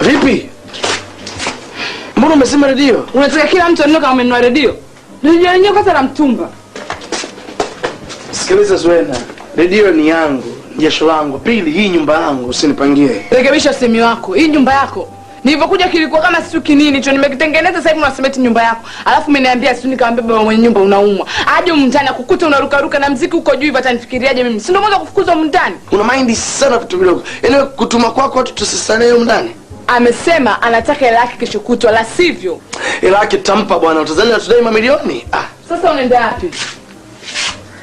Vipi? Mbona umesema redio? Unataka kila mtu anoka amenunua redio? Redio yenyewe kwanza la mtumba. Sikiliza Zuena, redio ni yangu, jasho langu. Pili, hii nyumba yangu, usinipangie. Rekebisha semi wako. Hii nyumba yako. Nilipokuja kilikuwa kama siku kinini hicho nimekitengeneza sasa hivi unasema eti nyumba yako. Alafu umeniambia si nikamwambia baba mwenye nyumba unaumwa. Aje mtani akukuta unaruka ruka na mziki uko juu hivi atanifikiriaje mimi? Si ndio mwanzo kufukuzwa mtani? Una mind sana vitu vidogo. Yaani kutuma kwako watu tusisane huko ndani. Amesema anataka hela yake kesho kutwa la sivyo. Hela yake tampa bwana, utazania tudai mamilioni. Sasa unaenda wapi?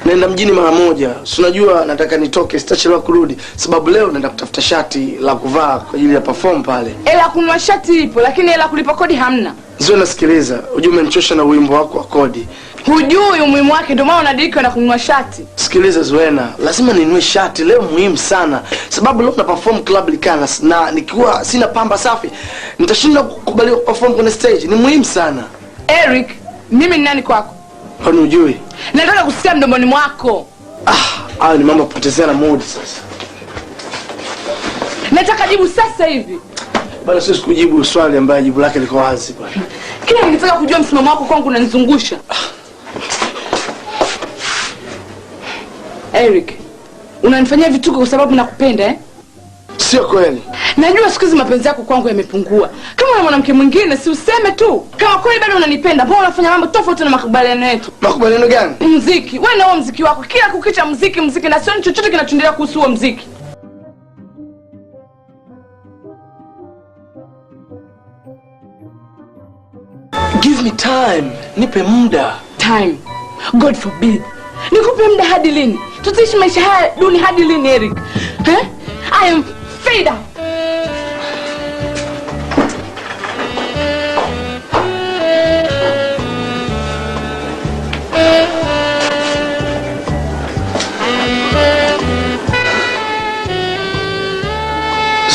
Naenda mjini mara moja. Si unajua nataka nitoke sitachelewa kurudi sababu leo naenda kutafuta shati la kuvaa kwa ajili ya perform pale. Hela kununua shati ipo lakini hela kulipa kodi hamna. Zuena sikiliza, unajua umenichosha na wimbo wako wa kodi. Hujui umuhimu wake ndio maana unadirika na kununua shati. Sikiliza Zuena, lazima ninunue shati leo muhimu sana. Sababu leo na perform club Likanas na nikiwa sina pamba safi nitashinda kukubaliwa perform kwenye stage. Ni muhimu sana. Eric, mimi ni nani kwako? Kwani hujui? Nataka kusikia mdomoni mwako. Hayo ni mambo kupotezeana mood sasa. Nataka jibu sasa hivi. Bwana sisi kujibu swali ambaye jibu lake liko wazi bwana. Kila nikitaka kujua msimamo wako kwangu unanizungusha. Eric, unanifanyia vituko kwa sababu nakupenda eh? Sio kweli. Najua siku hizi mapenzi yako kwangu yamepungua. Kama una mwanamke mwingine si useme tu. Kama kweli bado unanipenda, mbona unafanya mambo tofauti na makubaliano yetu? Makubaliano gani? Muziki. Wewe na huo muziki wako kila kukicha muziki na sio chochote kinachoendelea kuhusu huo muziki. Give me time. Nipe muda. Time. God forbid. Nikupe muda hadi lini? Tutaishi maisha haya duni hadi lini Eric? I am fed up.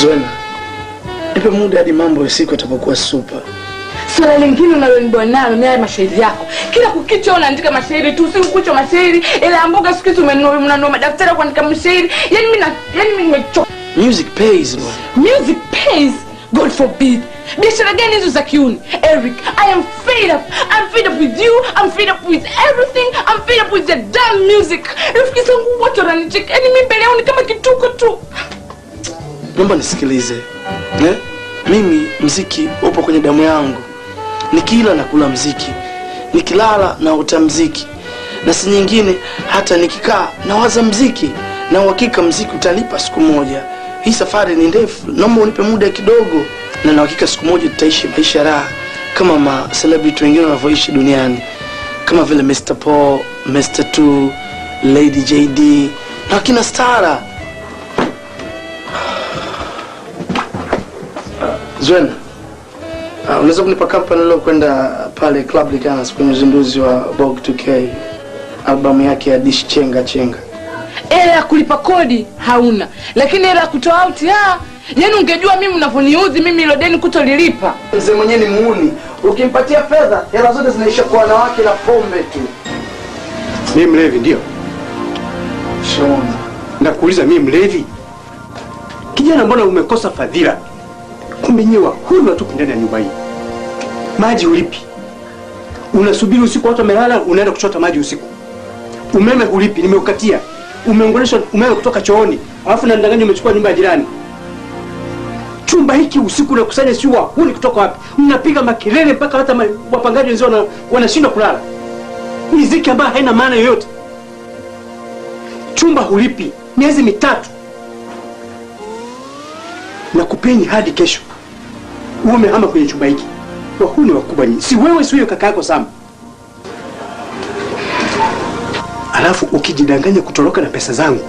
Zuena, nipe muda hadi mambo ya siku yatapokuwa super. Swala lingine unalonibwana nalo ni haya mashairi yako. Kila kukicha unaandika mashairi tu, si ukucha mashairi. Ila mboga siku hizi mnanunua madaftari kuandika mashairi. Yaani mimi nimechoka. Music pays bwana. Music pays? God forbid. Biashara gani hizo za kiuni? Eric, I am fed up. I'm fed up with you. I'm fed up with everything. I'm fed up with the damn music. Rafiki zangu wote wananicheka. Yaani mimi mbele yao ni kama kituko tu. Naomba nisikilize. Mimi mziki upo kwenye damu yangu. Nikila na kula mziki, nikilala na uta mziki, na si nyingine hata nikikaa na waza mziki, na uhakika mziki utalipa siku moja. Hii safari ni ndefu, naomba unipe muda kidogo, na na uhakika siku moja tutaishi maisha raha kama ma celebrity wengine wanavyoishi duniani, kama vile Mr. Paul, Mr. Two, Lady JD na kina Stara. Zuena, unaweza kunipa kampani leo kwenda pale Club Likanas kwenye uzinduzi wa Bog 2K albamu yake ya Dish Chenga Chenga. Hela ya kulipa kodi hauna, lakini hela ya kutoa out yaani ungejua mimi unavyoniudhi mimi ile deni kutolilipa. Mzee mwenyewe ni muuni. Ukimpatia fedha, hela zote zinaisha kwa wanawake na pombe tu. Mimi mlevi ndio? Shona. Nakuuliza mimi mlevi? Kijana, mbona umekosa fadhila? Kumenyewa huni watu ndani ya nyumba hii. Maji ulipi. Unasubiri usiku watu wamelala, unaenda kuchota maji usiku. Umeme ulipi, nimeukatia. Umeongeleshwa umeme kutoka chooni, alafu na ndanganya umechukua nyumba ya jirani. Chumba hiki usiku unakusanya siwa, huni kutoka wapi? Mnapiga makelele mpaka hata wapangaji wenzao wanashindwa kulala. Muziki ambayo haina maana yoyote. Chumba ulipi miezi 3. Na kupeni hadi kesho. Umehama kwenye chumba hiki. Wahuni wakubwa nyinyi. Si wewe, si wewe kaka yako Sam. Alafu ukijidanganya kutoroka na pesa zangu,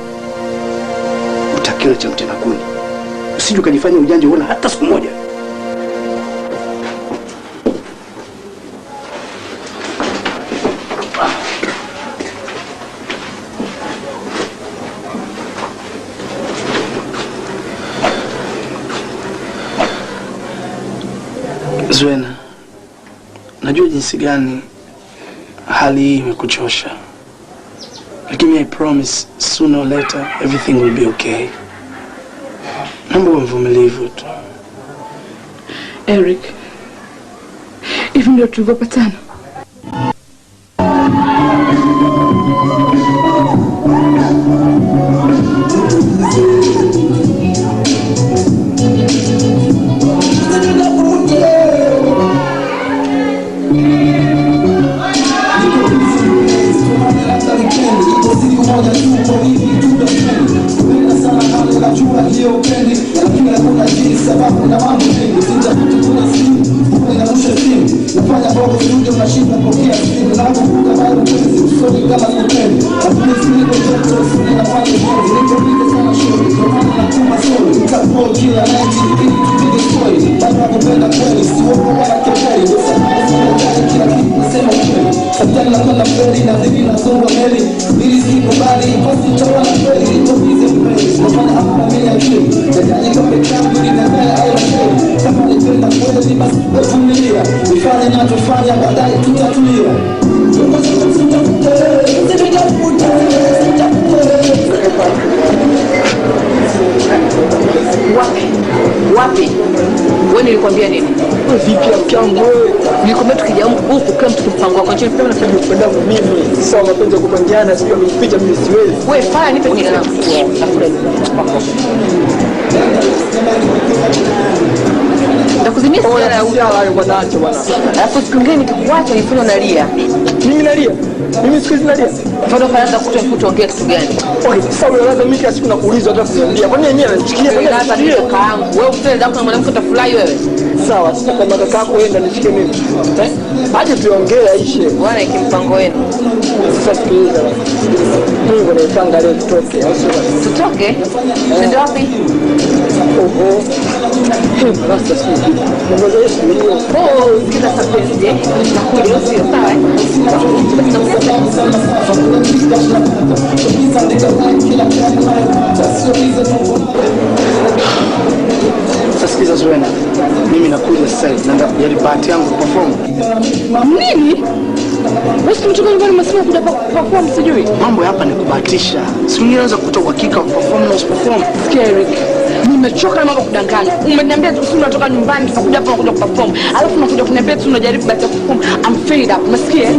utakiona cha mtema kuni. Usije ukajifanya ujanja uona hata siku moja. Zuena, najua jinsi gani hali hii imekuchosha. Lakini I promise sooner or later everything will be okay. Naomba uwe mvumilivu tu. Eric, hivi ndio tulivyopatana? Wapi? Wewe nilikwambia nini? Wewe vipi mke wangu wewe? Nilikwambia tukija huku kila mtu mpango wako. Nje pia unafanya Kwenda mimi. Sawa, mapenzi kupangiana sio mpicha mimi siwezi. wewe fanya nipe jina langu. Nakuzimia sigara ya Usiala hayo bwana, acha bwana. alafu siku nyingine nikikuacha nifanye unalia. Mimi nalia. Mimi siku hizi nalia. Fado kaanza kutoongea kitu gani? Okay, sasa wewe lazima mimi kila siku nakuuliza hata kuniambia. Kwani yenyewe anachukia? Wewe lazima ndio kaangu. Wewe upende zako na mwanamke utafurahi wewe. Sawa, sasa kama kaka yako yenda nishike mimi. Aje tuongee aishe. Bwana ikimpango wenu. Sasa sikiliza. Mungu anapanga leo tutoke. Tutoke? Twende wapi? Oho. Basta sisi. Mungu Yesu ndio. Oh, sikiza sapenzi. Nakuja sio sawa eh? Sasa sikiza Zuena, mimi nakuja sasa hivi, naenda kujaribu bahati yangu kuperform. Nini? Wewe mtoka nyumbani unasema kuja perform sijui. Mambo hapa ni kubahatisha. Siku nyingine unaweza kukuta uhakika wa perform na usiperform. Eric, nimechoka na mambo kudanganya. Umeniambia tu sio unatoka nyumbani tunakuja hapa unakuja kuperform. Alafu unakuja kuniambia tu unajaribu bahati ya kuperform. I'm fed up. Unasikia?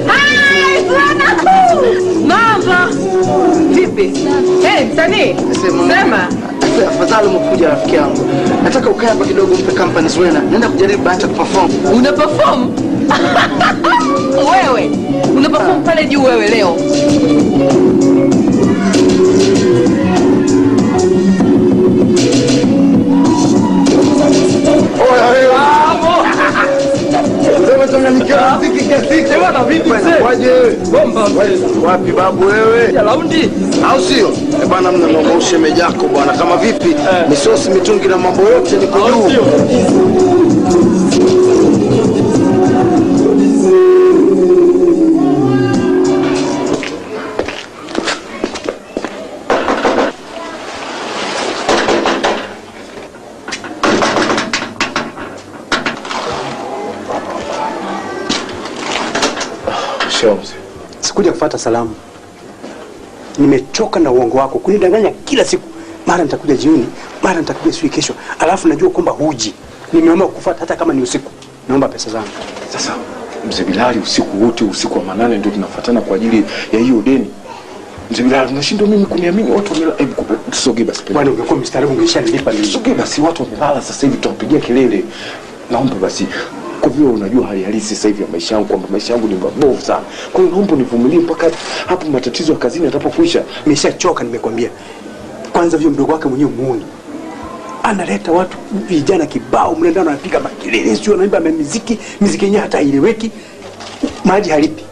Hi, Mama. Vipi? Hey, msanii. Sema. Afadhali umekuja rafiki yangu. Nataka ukae hapa kidogo mpe company Zuena. Naenda kujaribu bahati ya kuperform. Una perform? Wewe una perform pale juu wewe leo. Wapi babu wewe? Ya laundi. Au sio? Bwana mnaomba ushemeji yako bwana, kama vipi? Misosi mitungi na mambo yote niko juu. Sikuja kufuata salamu. Nimechoka na uongo wako kunidanganya kila siku. Mara nitakuja jioni, mara nitakuja siku kesho. Alafu najua kwamba huji. Nimeamua kukufuata hata kama ni usiku. Naomba pesa zangu. Sasa Mzee Bilali, usiku wote, usiku wa manane ndio tunafuatana kwa ajili ya hiyo deni. Mzee Bilali, unashindwa mimi kuniamini? Watu wamelala. Hebu tusogee basi. Bwana, ungekuwa mstaarabu ungeshanilipa mimi. Tusogee basi, watu wamelala sasa hivi, tutapigia kelele. Naomba basi, kwa vile unajua hali halisi sasa hivi ya maisha yangu, kwamba maisha yangu ni mabovu sana. Kwa hiyo naomba nivumilie mpaka hapo matatizo ya kazini yatapokwisha. Nimeshachoka, nimekwambia. Kwanza vile mdogo wake mwenyewe muone. Analeta watu vijana kibao, mnaenda wanapiga makelele, sio wanaimba muziki, muziki yenyewe hata haieleweki. Maji halipi.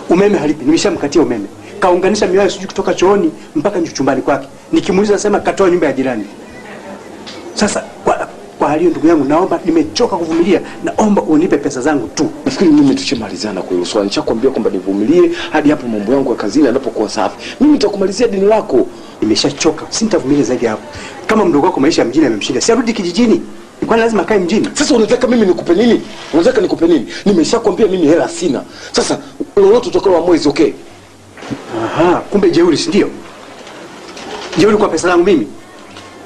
Umeme halipi. Nimeshamkatia umeme. Kaunganisha miwaya sijui kutoka chooni mpaka chumbani kwake. Nikimuuliza nasema katoa nyumba ya jirani. Sasa kwa hali ndugu yangu, naomba, nimechoka kuvumilia, naomba unipe pesa zangu tu. Nafikiri mimi tushemalizana kwa hilo swali. Nishakwambia kwamba nivumilie hadi hapo mambo yangu ya kazini yanapokuwa safi. Mimi nitakumalizia deni lako. Nimeshachoka, sintavumilia zaidi hapo. Kama mdogo wako maisha ya mjini yamemshinda, si arudi kijijini. Ni kwani lazima akae mjini? Sasa unataka mimi nikupe nini? Unataka nikupe nini? Nimeshakwambia mimi hela sina. Sasa lolote utakalo mwezi, okay? Aha, kumbe jeuri, si ndio? Jeuri kwa pesa zangu mimi.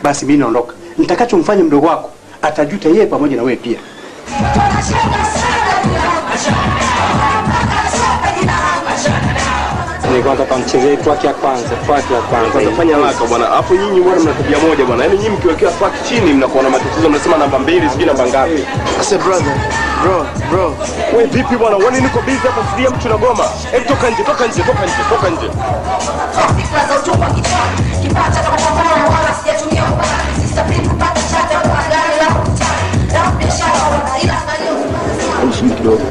Basi mimi naondoka. Nitakachomfanya mdogo wako atajuta yeye pamoja na wewe pia. Nilikuwa nataka mchezee track ya kwanza. Sasa fanya haraka bwana. Hapo nyinyi bwana mna tabia moja bwana. Yaani nyinyi mkiwekea track chini mnakuwa na matatizo, mnasema namba 2 sijui namba ngapi. Ase brother, bro. Wewe vipi bwana? Wani niko busy hapa sidia mtu na goma. Hebu toka nje. Mshindi kidogo.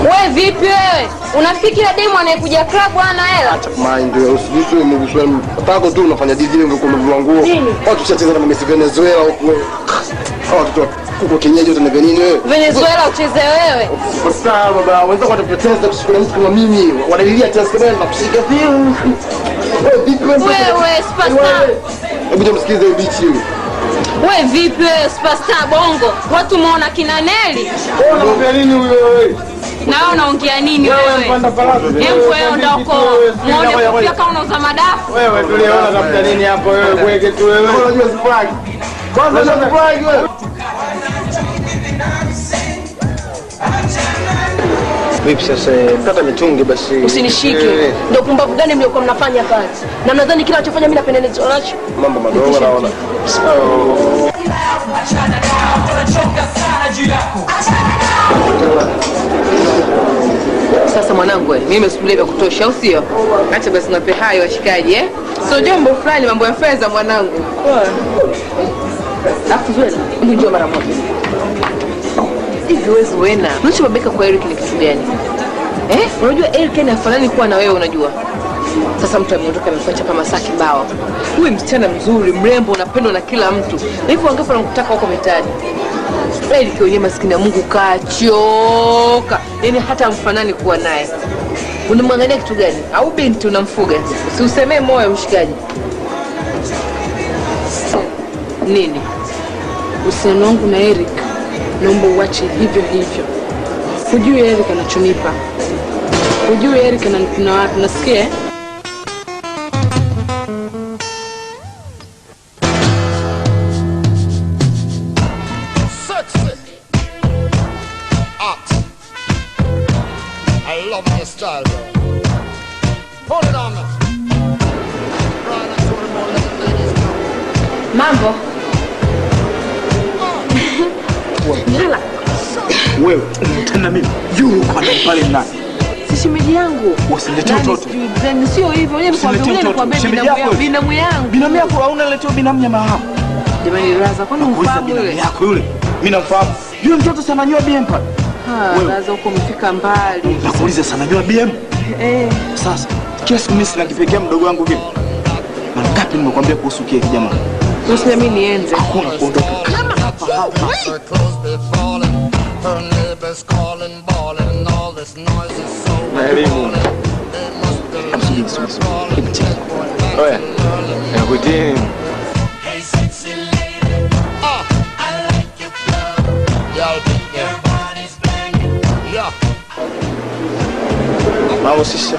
Wewe vipi wewe? Unafikiri demo anayekuja club ana hela? Acha mind wewe, usijue Mungu swali. Patako tu unafanya DJ ungekuwa umevua nguo. Watu tushacheza na Messi Venezuela huko. Watu huko kienyeji utanega nini wewe? Venezuela ucheze wewe. Sawa baba, wenzako watapoteza kushukuru mtu kama mimi. Wanalilia Tanzania na kushika view. Wewe vipi wewe? Wewe superstar. Hebu jomsikize huyo bichi huyo. Wewe vipi wewe superstar bongo? Watu muona kina Nelly. Unaongea nini huyo wewe? Na wewe unaongea nini wewe? Hebu wewe ndoko. Muone pia kama unauza madafu. Wewe tuliona tafuta nini hapo wewe bwege tu wewe. Unajua sipagi. Kwanza sipagi wewe. Vipi sasa, kata mitungi basi. Usinishike. Ndio pumbavu gani mliokuwa mnafanya kazi? Na mnadhani kila anachofanya mimi napendelezo nacho? Mambo madogo naona. Sasa mwanangu, mimi nimesimulia vya kutosha, au sio? Acha basi nape hayo washikaji So jambo fulani mambo ya fedha mwanangu. Alafu Zuena, unajua mara moja. Hivi wewe Zuena, unachobabeka kwa Eric ni kitu gani? Unajua Eric ni afadhali kuwa na wewe unajua. Sasa mtu ameondoka amefuacha kama saa kibao. Wewe msichana mzuri, mrembo, unapendwa na kila mtu. Hivyo wangapi wanakutaka huko mitaani? Eric yeye maskini ya Mungu kachoka. Yaani hata mfanani kuwa naye. Unamwangalia kitu gani? Au binti unamfuga? Si usemee moyo mshikaji. Nini? Uhusiano wangu na Eric naomba uache hivyo. Hujui Eric anachonipa. Hujui Eric ananipenda wapi, nasikia? I love your style, bro. Hold it on now. Mambo. Wewe tena mimi yule kwa pale ndani. Si shemeji yangu. Usilete mtoto. Sio hivyo, wewe mkwambia binamu yangu. Binamu yako hauna letea binamu nyama hapo. Jamani Raza, kwani ufahamu yule? Yako yule. Mimi namfahamu. Yule mtoto sana anyoa BM pale. Raza uko umefika mbali. Nakuuliza sana anyoa BM? Sasa kila siku mimi sina kipekee mdogo wangu vipi? Mara ngapi nimekwambia kuhusu kile jamaa? Usiniambie mimi nienze. Hakuna kuondoka. Her neighbors calling, bawling, all this noise is so Na elimu. they must be Hebu cheki. Oya. within. Hey, sexy lady. I like your flow. Your body's banging. Yeah. Mambo sisi.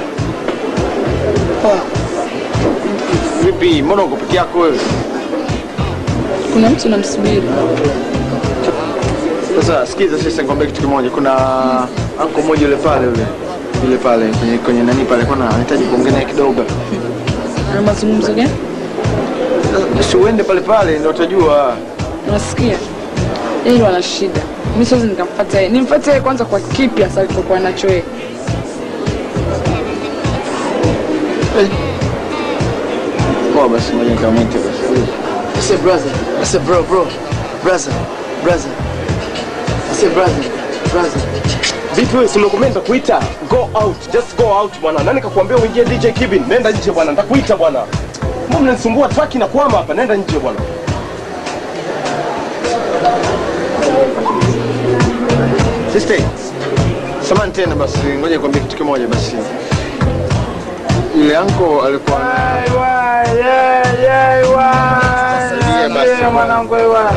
Vipi, mbona uko peke yako wewe? Kuna mtu namsubiri. Sasa sikiza sisi nikwambia kitu kimoja. Kuna anko mmoja yule pale kwenye nani pale kuna anahitaji kuongea naye kidogo. Ana mazungumzo gani? Si uende pale ndio utajua. Unasikia? Yeye ana shida. Mimi siwezi nikamfuata yeye. Nimfuate yeye kwanza kwa kipi hasa alipokuwa nacho yeye. Kwa basi ngoja nikamwite basi. I said brother. I said bro. Brother. I said brother. Vipi wewe simekomenda kuita? Go out. Just go out bwana. Nani kakuambia uingie DJ Kevin? Nenda nje bwana. Nitakuita bwana. Mbona mnanisumbua track na kwama hapa? Nenda nje bwana. Sister. Samahani tena basi ngoja nikwambie kitu kimoja basi. Yule anko alikuwa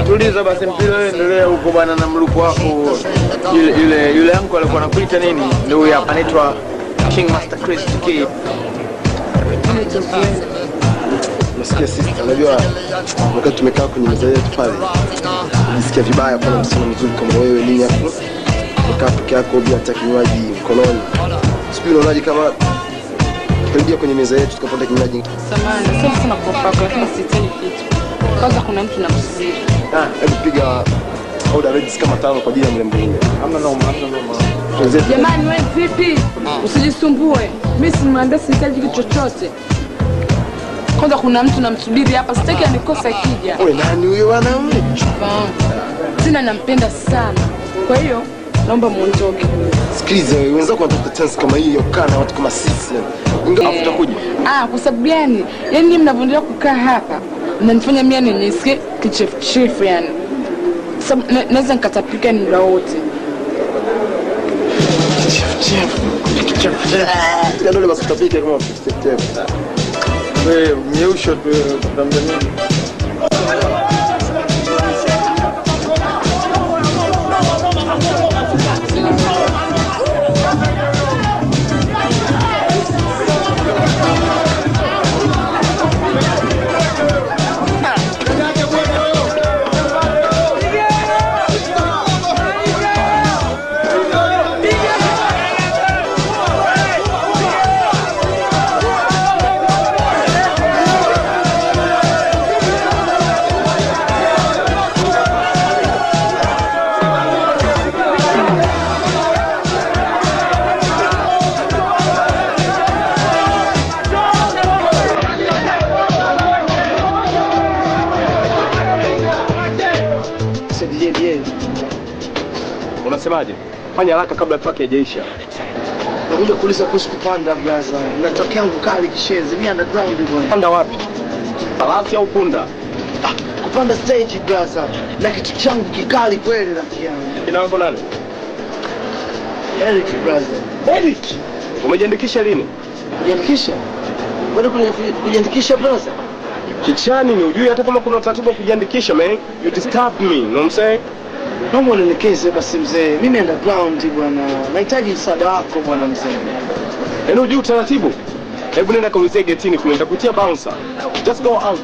tuliza basi mpira wewe endelea huko bwana na mluko wako. Yule anko alikuwa anakuita nini? Ndio huyu hapa anaitwa King Master Chris Kid. Nasikia sister, unajua wakati tumekaa kwenye meza yetu pale nisikia vibaya kwa msichana mzuri kama wewe nini hapo. Umekaa peke yako bila hata kinywaji mkononi. Sijui unaonaje kama tukaingia kwenye meza yetu tukapata kinywaji. Samahani, sasa tunakopa lakini sitaki kitu. Kwanza kuna mtu namsubiri. Hebu piga order ready kama 5 kwa ajili ya mlembo yule. Hamna noma. Jamani wewe vipi? Usijisumbue. Mimi simwambia sihitaji kitu chochote. Kwanza kuna mtu namsubiri hapa, sitaki anikose akija. Wewe nani huyo wanaume? Sina nampenda sana. Kwa hiyo naomba muondoke. Sikiliza wewe, unaweza kupata chance kama hii ya kukaa na watu kama sisi. Ingawa utakuja. Kwa sababu gani? Yaani mnavyoendelea kukaa hapa, mnanifanya mimi nisikie kichefuchefu yani. Sababu naweza nikatapika ni muda wote. Kichefuchefu. Ndio basi tutapika kama kichefuchefu. Wewe mnyeusho tu tutambe nini? Unasemaje? Fanya haraka kabla track haijaisha. Nakuja kuuliza kuhusu kupanda brother. Natokea mkali kishezi. Mimi underground bwana. Panda wapi? Palasi au punda? Kupanda stage brother. Na kitu changu kikali kweli rafiki yangu. Jina lako nani? Eric brother. Eric. Umejiandikisha lini? Kujiandikisha? Bado kujiandikisha brother? Kichani ni ujui hata kama kuna utaratibu wa kujiandikisha man. You disturb me, you know what I'm saying? Naomba unielekeze basi mzee. Mimi underground bwana. Nahitaji msaada wako bwana mzee. Yaani ujui utaratibu? Hebu nenda kaulize getini kule nitakutia bouncer. Just go out.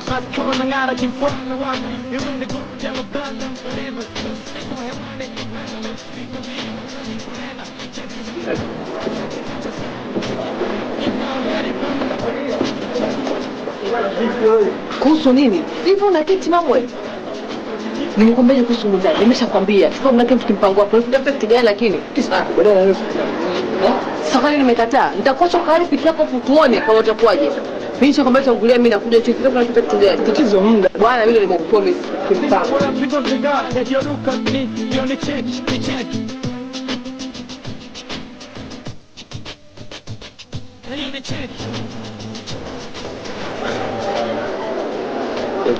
Kuhusu nini? Hivyo unaketi mambo wewe. Nilikwambia kuhusu muda. Nimeshakwambia. Sasa mnake mtu kimpango hapo. Unataka kitu gani lakini? Badala safari nimekataa. Nitakuacha kali piki yako tuone kama utakuwaje. Mimi nishakwambia tangulia mimi nakuja tu kitu kuna kitu gani? Tatizo muda. Bwana mimi nimekupromise kimpango.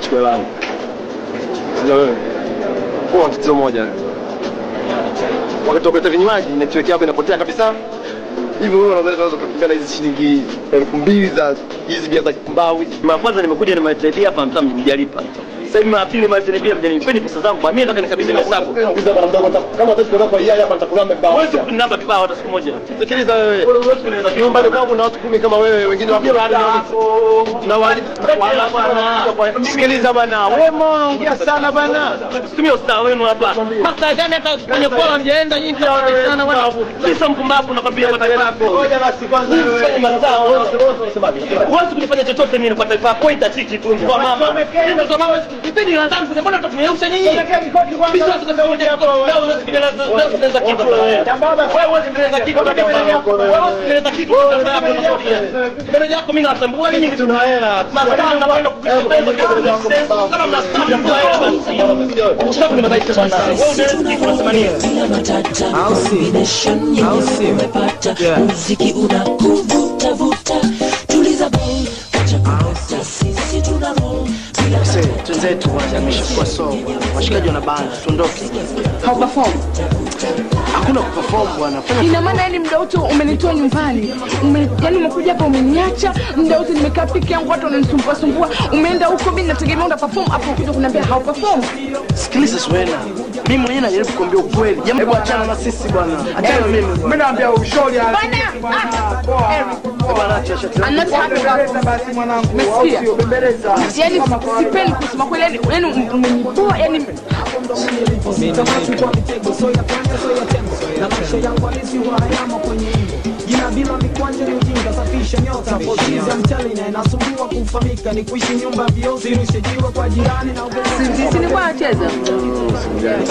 Chukua langu. Sio wewe. Kwa tatizo moja. Wakati ukileta vinywaji network yako inapotea kabisa. Hivi wewe unaweza kupigana hizi shilingi 2000 za hizi bia za kibao? Mara kwanza nimekuja nimetrade hapa mtaa mjalipa. Sasa hivi mara pili mara tena mjanipe pesa zangu. Mimi nataka nikabidhi hesabu. Kama hata kwa yeye hapa nitakulamba kibao. Wewe namba kibao hata siku moja. Sikiliza wewe. Nyumbani kwangu na watu 10 kama wewe, wengine wapi na wali. Sikiliza bwana. Wewe ongea sana bwana. Tumia usta wenu hapa. Sasa gani hata kwenye kola mjaenda nyinyi sana bwana. Sasa mpumbavu nakwambia kwa taifa lako. Ngoja basi kwanza wewe. Wewe kunifanya chochote mimi kwa taifa point atiki tu kwa mama. Ndio mama kipindi la zangu mbona tumeusha nyinyi? Bisho tukamoja hapo. Leo unaweza kitu wewe. Wewe unaweza kitu. Wewe unaweza kitu. Mbele yako mimi natambua nini tuna hela. Maskani na wao kukisema kama mnastaafu kwa hela. Sababu nimebaita sana. Wewe unaweza kitu unasema nini? Au si umepata muziki unakuvuta vuta, tuliza ball, acha kuota sisi tuna roll. Tunzetu wameshakuwa so washikaji wana banda, tuondoke. How perform? Hakuna kuperform bwana. Ina maana yani muda wote umenitoa nyumbani. Yaani umekuja hapa umeniacha, muda wote nimekaa peke yangu, watu wananisumbua sumbua. Umeenda huko mimi nategemea una perform, hapo ukija kuniambia how perform. Sikiliza Swena. Mimi mwenyewe najaribu kuambia ukweli. Hebu achana na sisi bwana. Achana mimi. Mimi naambia ushauri Bwana. I'm not happy basi mwanangu. Umesikia? Bembeleza. Yaani sipendi kusema kweli, yaani umenipoa yaani jina bila mikwanja ni ujinga, safisha nyota posiza mtali na inasumbua kufahamika, ni kuishi nyumba viozi rushejiwa kwa jirani na ugeni. Sisi ni kwa acheza.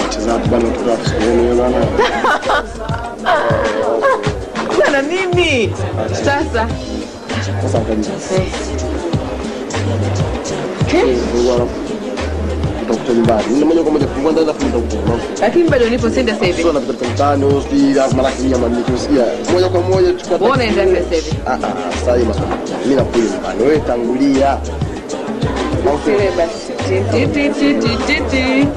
Cheza bwana tunafusieni bwana. Kuna nini? Sasa. Sasa kabisa. Utakuta nyumbani. Ndio moja kwa moja kufungua ndani afu utakuta. Lakini bado nipo senda sasa hivi. Sio napita mtaani hospitali lazima laki nyama nikisikia. Moja kwa moja tukata. Uone ndani sasa hivi. Sasa hivi maswali. Mimi nakuja nyumbani. Wewe tangulia. Usile basi. Ti.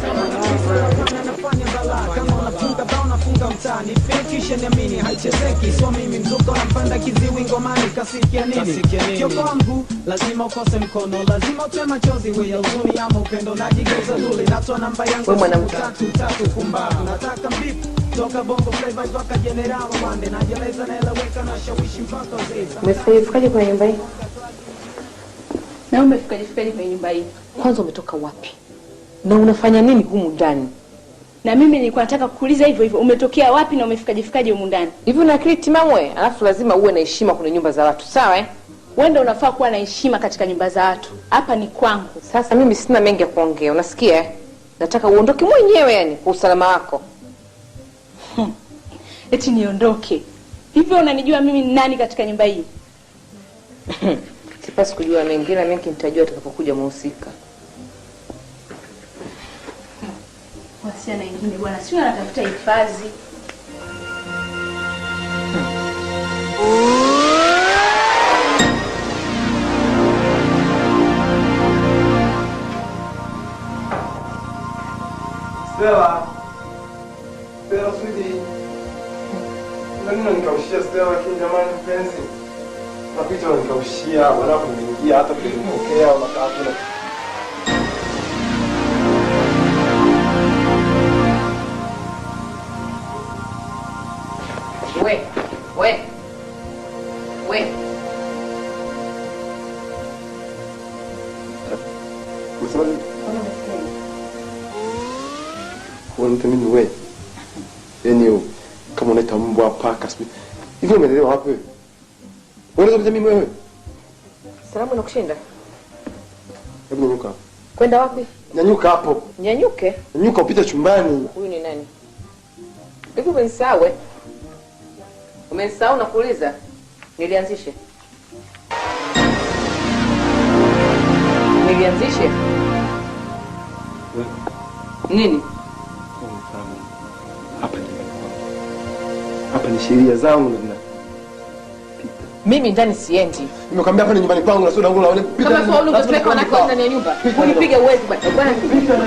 Funga mtani fikisha niamini haichezeki, so mimi mzuko nampanda kiziwi ngomani, kasikia nini kio kwangu lazima ukose mkono, lazima utoe machozi wewe ya uzuni ama upendo, najigeuza dule natoa namba yangu 3 kumbavu, nataka mbipu toka bongo flavor mpaka general wande, najeleza naeleweka na shawishi mpaka zeza. Umefikaje kwa nyumba hii? na umefikaje kwenye nyumba hii? Kwanza umetoka wapi? Na unafanya nini humu ndani? Na mimi nilikuwa nataka kukuuliza hivyo hivyo, umetokea wapi na umefikaje humu ndani? Hivi una akili timamu wewe? Alafu lazima uwe na heshima kwenye nyumba za watu, sawa eh? Wewe ndio unafaa kuwa na heshima katika nyumba za watu. Hapa ni kwangu. Sasa mimi sina mengi ya kuongea, unasikia eh? Nataka uondoke mwenyewe yani kwa usalama wako. Eti niondoke? Hivyo unanijua mimi ni nani katika nyumba hii? Sipasi kujua mengine, mengi nitajua atakapokuja mhusika. Wasiana wengine bwana, sio anatafuta hifadhi. Stella, sweetie. Nani nikaushia Stella lakini jamani mpenzi. Napita nikaushia, walafu nimeingia hata kunipokea unakaa tu. We. Msemaji? Kwa nini wewe? Yaani kama unaita mbwa paka sio. Hivi umeelewa wapi wewe? Unaweza kuja mimi wewe? Salamu nakushinda. Hebu nyanyuka. Kwenda wapi? Nyanyuka hapo. Nyanyuke? Nyanyuka upite chumbani. Huyu ni nani? Hivi umenisahau eh? Umenisahau nakuuliza. Nilianzishe. Nini? Hapa ni sheria zangu na Mimi ndani siendi. nimekwambia hapa ni nyumbani kwangu na sio dangu la pita. Kama faulu kupeleka wanako ndani ya nyumba. Unipiga uwezi bwana. Bwana pita na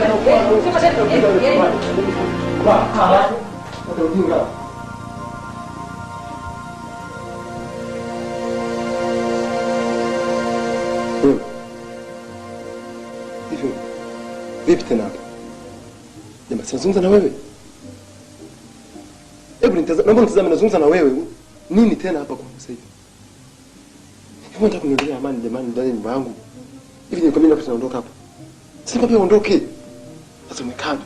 Vipi tena hapa? Jamaa, nazungumza na wewe. Hebu nitazame nazungumza na wewe. Nini tena hapa kwa sasa hivi? Hebu nataka kunielewa amani jamani ndani ya nyumba yangu. Hivi nikwambia wakati naondoka hapa. Sasa pia uondoke. Sasa umekaa.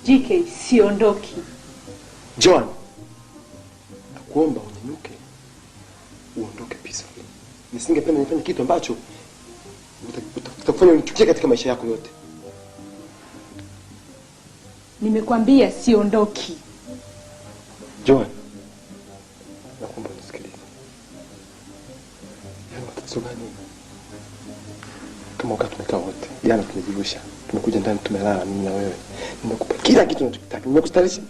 JK, siondoki. John, nakuomba unyanyuke. Uondoke peacefully. Nisingependa nifanye kitu ambacho utakufanya unichukie katika maisha yako yote. Nimekwambia siondoki. John, nakuomba unisikilize. Yaani matatizo gani? Kama wakati tumekaa wote, jana tumejivusha. Tumekuja ndani tumelala mimi na wewe. Nimekupa kila kitu unachotaka. Nimekustarisha.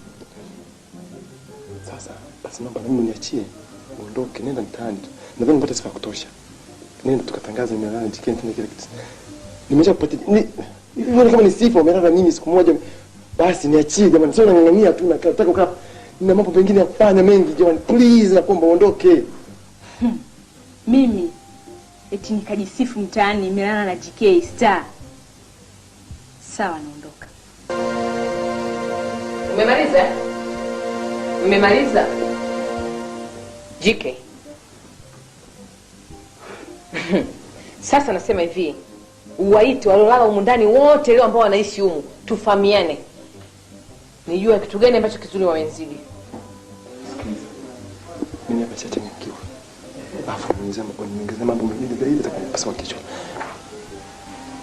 Sasa basi naomba mimi uniachie. Uondoke, nenda mtaani. Nadhani nipate sifa kutosha. Nenda tukatangaza nimelala jikeni tena kile kitu. Nimesha kupata hivi kama ni sifa umelala mimi siku moja. Basi niachie jamani, sio unang'ang'ania tu nataka kukaa. Nina mambo mengine ya kufanya mengi jamani. Please nakuomba uondoke. Mimi eti nikajisifu mtaani nimelala na JK Star. Sawa, naondoka. Umemaliza? Umemaliza? JK. Sasa nasema hivi, uwaite walolala humu ndani wote leo ambao wanaishi humu, tufahamiane. Nijue kitu gani ambacho kizuri wamenzidi. Mimi hapa chachanyikiwa. Afu niongeze mambo mengine zaidi atakapaswa kichwa.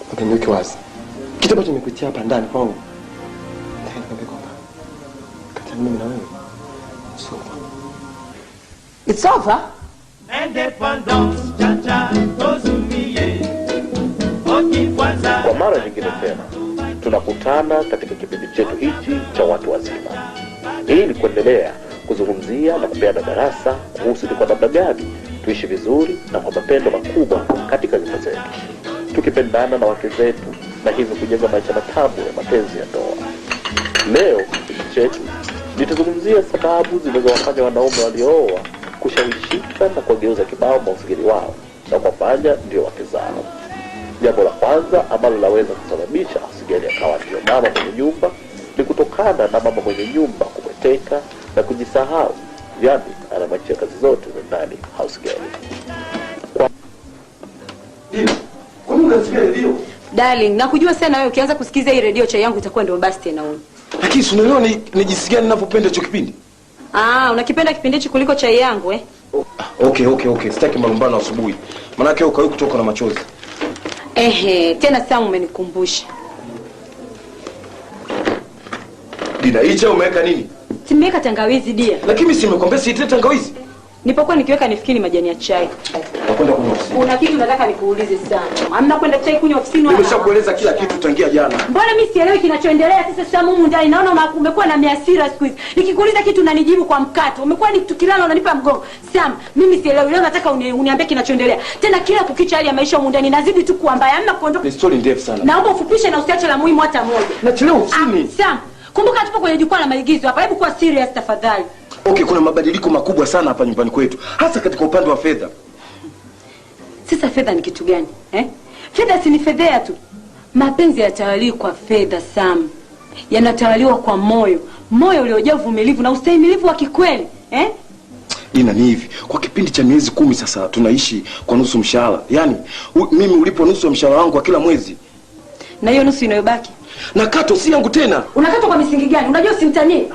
Ngoja niweke wazi. Kitu ambacho nimekutia hapa ndani kwangu. Nataka nikwambie kwamba kati ya mimi na wewe it's over. It's over? Kwa mara nyingine tena tunakutana katika kipindi chetu hichi cha watu wazima, ili kuendelea kuzungumzia na kupeana darasa kuhusu ni kwa namna gani tuishi vizuri na kwa mapendo makubwa katika nyumba zetu, tukipendana na wake zetu na hivyo kujenga maisha matamu ya mapenzi ya ndoa. Leo kipindi chetu nitazungumzia sababu zinazowafanya wanaume waliooa kushawishika na kuwageuza kibao mausgeli wao na kuwafanya ndio wake zao. Jambo la kwanza ambalo laweza kusababisha asigeli akawa ndio mama mwenye nyumba ni kutokana na mama mwenye nyumba kubweteka na kujisahau, yaani anamachia kazi zote za ndani house girl. Kwa nini unasikia redio? Darling, nakujua sana wewe ukianza kusikiza hii redio chai yangu itakuwa ndio basi tena wewe. Lakini unaelewa ni jinsi gani ninavyopenda hicho kipindi? Unakipenda kipindi hichi kuliko chai yangu eh? Okay. Sitaki malumbano asubuhi. Maana yake ukawe kutoka na machozi. Tena Sam umenikumbusha. Dida, hicho umeweka nini? Simeweka tangawizi dia. Lakini mimi simekwambia siite tangawizi. Nipokuwa nikiweka nifikiri majani ya chai. Nakwenda kunywa ofisini. Una kitu nataka nikuulize sana. Hamna kwenda chai kunywa ofisini wala. Nimeshakueleza kila kitu tangia jana. Mbona mimi sielewi kinachoendelea sasa Sam humu ndani? Naona umekuwa na hasira siku hizi. Nikikuuliza kitu unanijibu kwa mkato. Umekuwa ni tukilala unanipa mgongo. Sam, mimi sielewi. Leo nataka uniambie kinachoendelea. Tena kila kukicha hali ya maisha humu ndani inazidi tu kuwa mbaya. Hamna kuondoka. Ni story ndefu sana. Naomba ufupishe na usiache la muhimu hata moja. Nachelewa ofisini. Sam, kumbuka tupo kwenye jukwaa la maigizo hapa. Hebu kuwa serious tafadhali. Okay, kuna mabadiliko makubwa sana hapa nyumbani kwetu, hasa katika upande wa fedha. Sasa fedha ni kitu gani? Fedha si ni fedha tu. Mapenzi yatawaliwa kwa fedha Sam. Yanatawaliwa kwa moyo. Moyo uliojaa uvumilivu na ustahimilivu wa kikweli, Ina ni hivi, kwa kipindi cha miezi 10 sasa tunaishi kwa nusu mshahara. Yaani mimi ulipo nusu ya mshahara wangu wa kila mwezi. Na hiyo nusu inayobaki? Na kato si yangu tena. Unakatwa kwa misingi gani? Unajua usimtanie.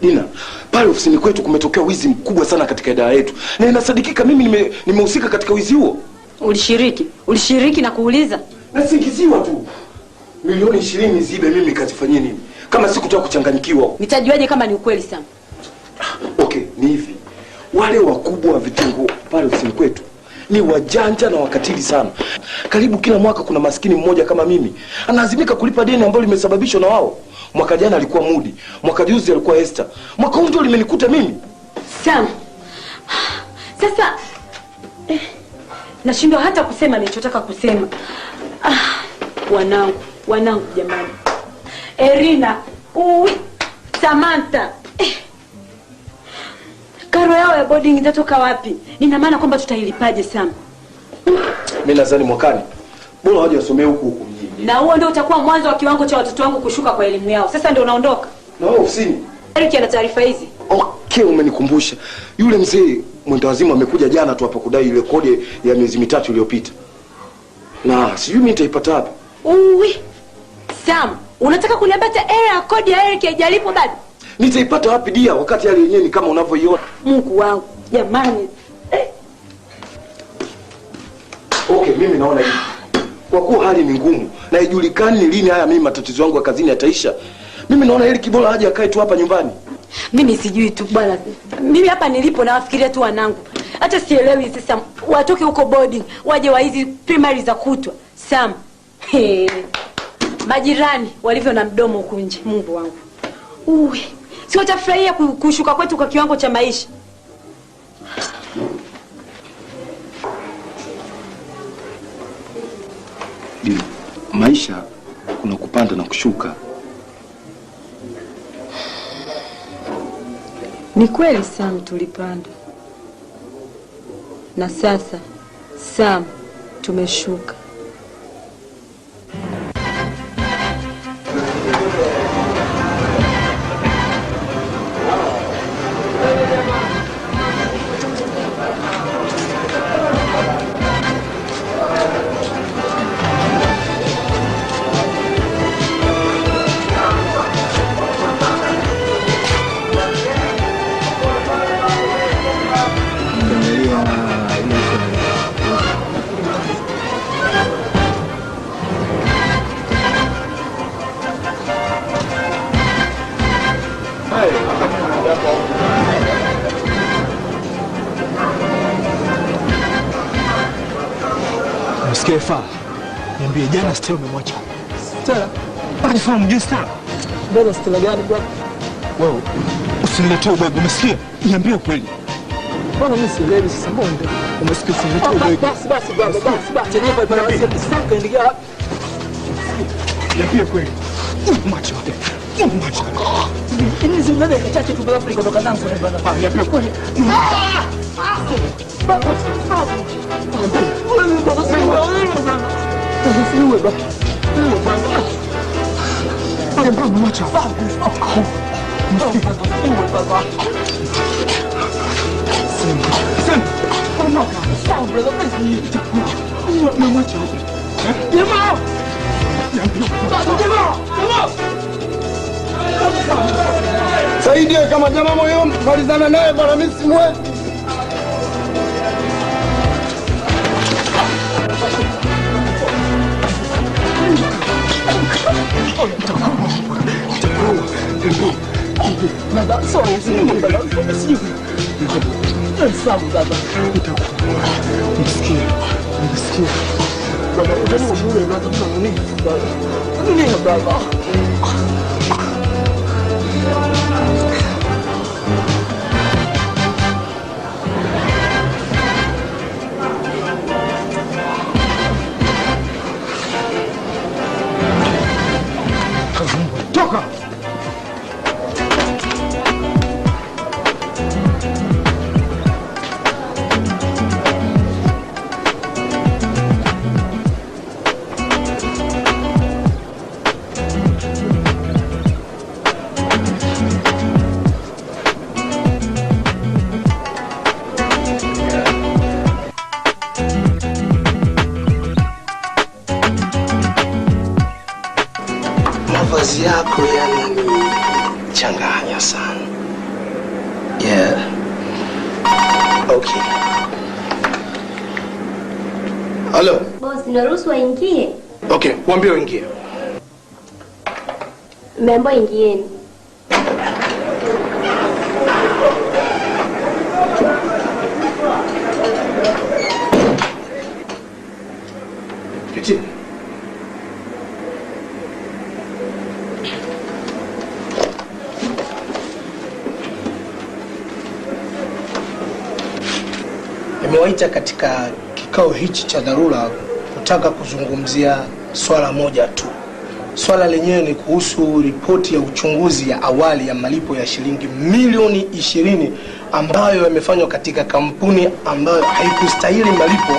Dina, pale ofisini kwetu kumetokea wizi mkubwa sana katika idara yetu. Na inasadikika mimi nimehusika katika wizi huo. Ulishiriki na kuuliza? Nasingiziwa tu. Milioni 20 zibe mimi kazifanyia nini? Kama sikutaka kuchanganyikiwa. Nitajuaje kama ni ukweli Sam? Okay, ni hivi. Wale wakubwa wa vitengo pale ofisini kwetu ni wajanja na wakatili sana. Karibu kila mwaka kuna maskini mmoja kama mimi analazimika kulipa deni ambalo limesababishwa na wao. Mwaka jana alikuwa Mudi, mwaka juzi alikuwa Esther. Mwaka huu ndio limenikuta mimi. Sam. Sasa nashindwa hata kusema nilichotaka kusema. Wanangu jamani. Erina, Samantha. Karo yao ya boarding itatoka wapi? Nina maana kwamba tutailipaje Sam? Mimi nadhani mwakani bora waje wasomee huku mjini. Na huo ndio utakuwa mwanzo wa kiwango cha watoto wangu kushuka kwa elimu yao. Sasa ndio unaondoka. Na wewe ofisini? Eric ana taarifa hizi. Okay, umenikumbusha. Yule mzee mwendawazimu amekuja jana tu hapa kudai ile kodi ya miezi 3 iliyopita. Na sijui mimi nitaipata wapi. Uwi. Sam, unataka kuniambia hata kodi ya Eric haijalipo bado? Nitaipata wapi dia wakati hali yenyewe ni kama unavyoiona? Mungu wangu, jamani. Okay, mimi naona hivi. Kwa kuwa hali ni ngumu na haijulikani lini haya mimi matatizo yangu ya kazini yataisha. Mimi naona Eric bora aje akae tu hapa nyumbani. Mimi sijui tu bwana. Mimi hapa nilipo na wafikiria tu wanangu. Hata sielewi sasa watoke huko boarding, waje wa hizi primary za kutwa. Sam. Majirani walivyo na mdomo huko nje. Mungu wangu. Uwe. Si watafurahia kushuka kwetu kwa kiwango cha maisha. Maisha kuna kupanda na kushuka. Ni kweli Sam, tulipanda. Na sasa Sam, tumeshuka. Msikefa, niambie jana Stella umemwacha. Stella? Anafahamu mjui Stella? Bwana Stella gani bwana? Wewe, usiniletee ubego, umesikia? Niambie ukweli. Bwana mimi sielewi sasa mbona umesikia usiniletee ubego. Basi bwana, basi. Chenye hapa bwana sasa kaendelea. Niambie ukweli. Mwacha. Mwacha. Ini zinada kachache tu bila kutoka zangu bwana. Niambie ukweli. Saidia kama jamaa moyo malizana naye bwana, mimi simwezi. Toka! Mavazi yako yananichanganya sana. Yeah. Okay. Hello. Boss, naruhusu waingie? Okay, waambie waingie. Membo ingieni. Kiti. Nimewaita katika kikao hichi cha dharura kutaka kuzungumzia swala moja tu. Swala lenyewe ni kuhusu ripoti ya uchunguzi ya awali ya malipo ya shilingi milioni 20 ambayo yamefanywa katika kampuni ambayo haikustahili malipo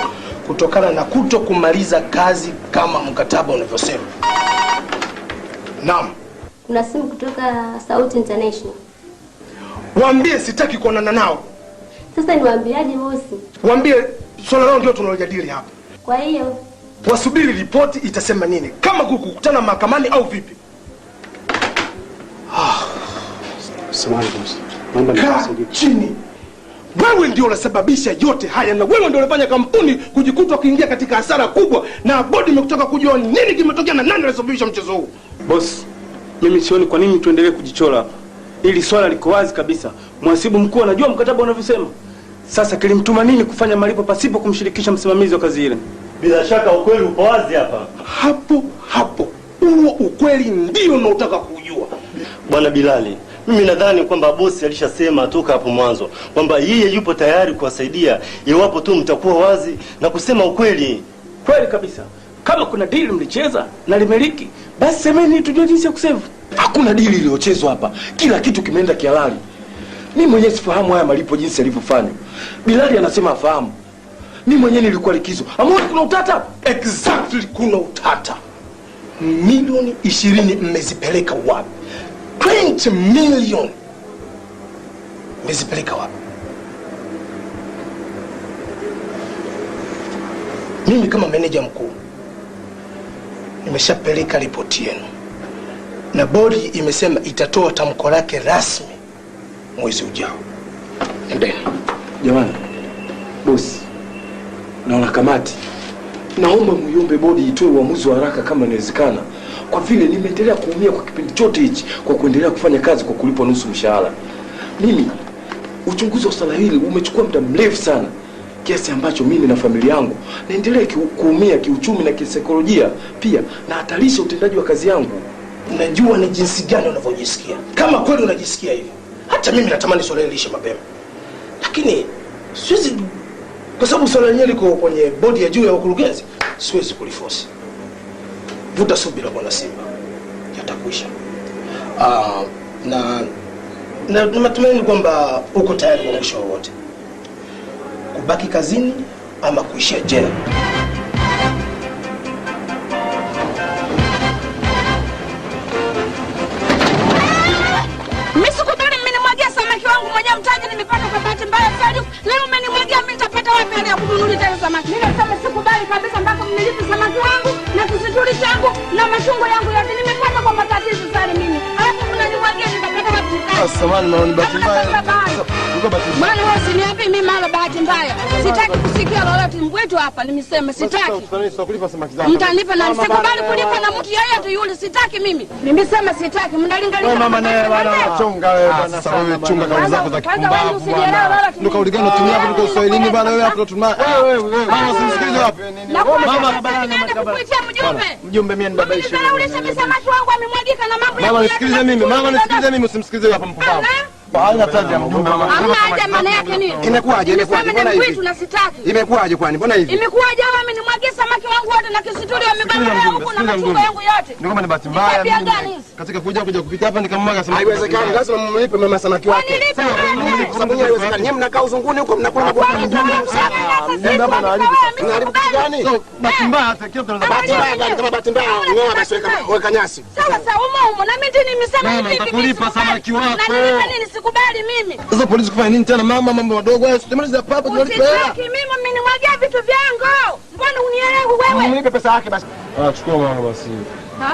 kutokana na kuto kumaliza kazi kama mkataba unavyosema. Naam. Kuna simu kutoka Sauti International. Waambie sitaki kuonana nao. Sasa niwaambiaje bosi? Waambie swala lao ndio tunalojadili hapa. Kwa hiyo wasubiri ripoti itasema nini, kama kukutana mahakamani au vipi. Samahani bosi. Naomba nikusaidie. Chini. Wewe ndio unasababisha yote haya, na wewe ndio unafanya kampuni kujikuta kuingia katika hasara kubwa, na bodi imekutoka kujua nini kimetokea na nani anasababisha mchezo huu. Boss, mimi sioni kwa nini tuendelee kujichola hapa. Ili swala liko wazi kabisa. Mhasibu mkuu anajua mkataba unavyosema. Sasa kilimtuma nini kufanya malipo pasipo kumshirikisha msimamizi wa kazi ile? Bila shaka ukweli upo wazi hapa. Hapo. Huo ukweli ndio unaotaka kujua. Bwana Bilali, mimi nadhani kwamba bosi alishasema toka hapo mwanzo kwamba yeye yupo tayari kuwasaidia iwapo tu mtakuwa wazi na kusema ukweli. Kweli kabisa. Kama kuna deal mlicheza na limeliki, basi semeni tujue jinsi ya kusave. Hakuna deal iliyochezwa hapa. Kila kitu kimeenda kihalali. Mimi mwenyewe sifahamu haya malipo jinsi yalivyofanywa. Bilali anasema afahamu. Mimi mwenyewe nilikuwa likizo. Amoni kuna utata? Exactly, kuna utata. Milioni 20 mmezipeleka wapi? 20 million mmezipeleka wapi? Mimi kama meneja mkuu nimeshapeleka ripoti yenu, na bodi imesema itatoa tamko lake rasmi mwezi ujao. Endeni. Jamani, bosi na wanakamati, naomba muiombe bodi itoe uamuzi wa haraka kama inawezekana, kwa vile nimeendelea kuumia kwa kipindi chote hichi kwa kuendelea kufanya kazi kwa kulipwa nusu mshahara. Mimi uchunguzi wa swala hili umechukua muda mrefu sana, kiasi ambacho mimi na familia yangu naendelea kuumia kiuchumi na kisaikolojia, pia na hatarisha utendaji wa kazi yangu. Najua ni jinsi gani unavyojisikia. Kama kweli unajisikia hivi, hata mimi natamani swala hili lishe mapema. Lakini siwezi, kwa sababu swala lenyewe liko kwenye bodi ya juu ya wakurugenzi, siwezi kuliforce. Vuta subira bwana Simba, yatakwisha. Na matumaini kwamba uko tayari kwa mwisho wowote, kubaki kazini ama kuishia jela. Leo umenimwagia, mimi nitapata wapi hela ya kununulia tena samaki? Mimi nasema sikubali kabisa mpaka mnilipe samaki wangu na kisituri changu na machungwa yangu yote. Nimepata kwa matatizo sana mimi. Alafu mnanimwagia, nitapata wapi? Samahani, naona bahati mbaya. Bwana wewe usiniambie mimi mara bahati mbaya. Sitaki kusikia lolote mbwetu hapa, nimesema sitaki. Tutakulipa samaki zangu. Mtanipa na sikubali kulipa na mtu yeyote yule, sitaki mimi. Nimesema sitaki, mnalinganisha. Mama naye bwana chonga wewe bwana. Sasa wewe chunga kazi zako za kipumbavu bwana. Ndio kauli gani unatumia hapo kwa Kiswahili bwana wewe hapo tuna. Wewe mama usimsikilize wapi? Mama kuitia mjumbe. Mjumbe mimi ni baba ishi. Unauliza samaki wangu amemwagika na mambo. Mama nisikilize mimi. Mama nisikilize mimi, usimsikilize hapa mpumbavu. Haina taji ya mjumbe mama. Hamna haja, maana yake nini? Imekuwaje? Mbona hivi? Imekuwaje kwani? Mbona hivi? Imekuwaje wewe mimi nimwagie samaki wangu wote na kisituri wamebana huko na machungwa yangu yote? Ndio kama ni bahati mbaya mimi. Katika kuja kupita hapa nikamwaga samaki. Haiwezekani, lazima mmlipe mama samaki wake. Sababu haiwezekani. Nyinyi mnakaa uzunguni huko mnakula kwa mjumbe. Ndio hapa naharibu. Unaharibu kitu gani? Bahati mbaya hata kile tunaweza bahati mbaya gani kama bahati mbaya ngoa basi weka nyasi. Sawa sawa umo na mimi ndini nimesema hivi. Nitakulipa samaki wako. Na nini sikubali mimi. Sasa polisi kufanya nini tena mama, mambo madogo hayo? Sitemaliza papa tunalipa hela. Sitaki mimi nimwagia vitu vyangu. Mbona unielewi wewe? Mnipe pesa yake basi. Chukua mama basi. Ha?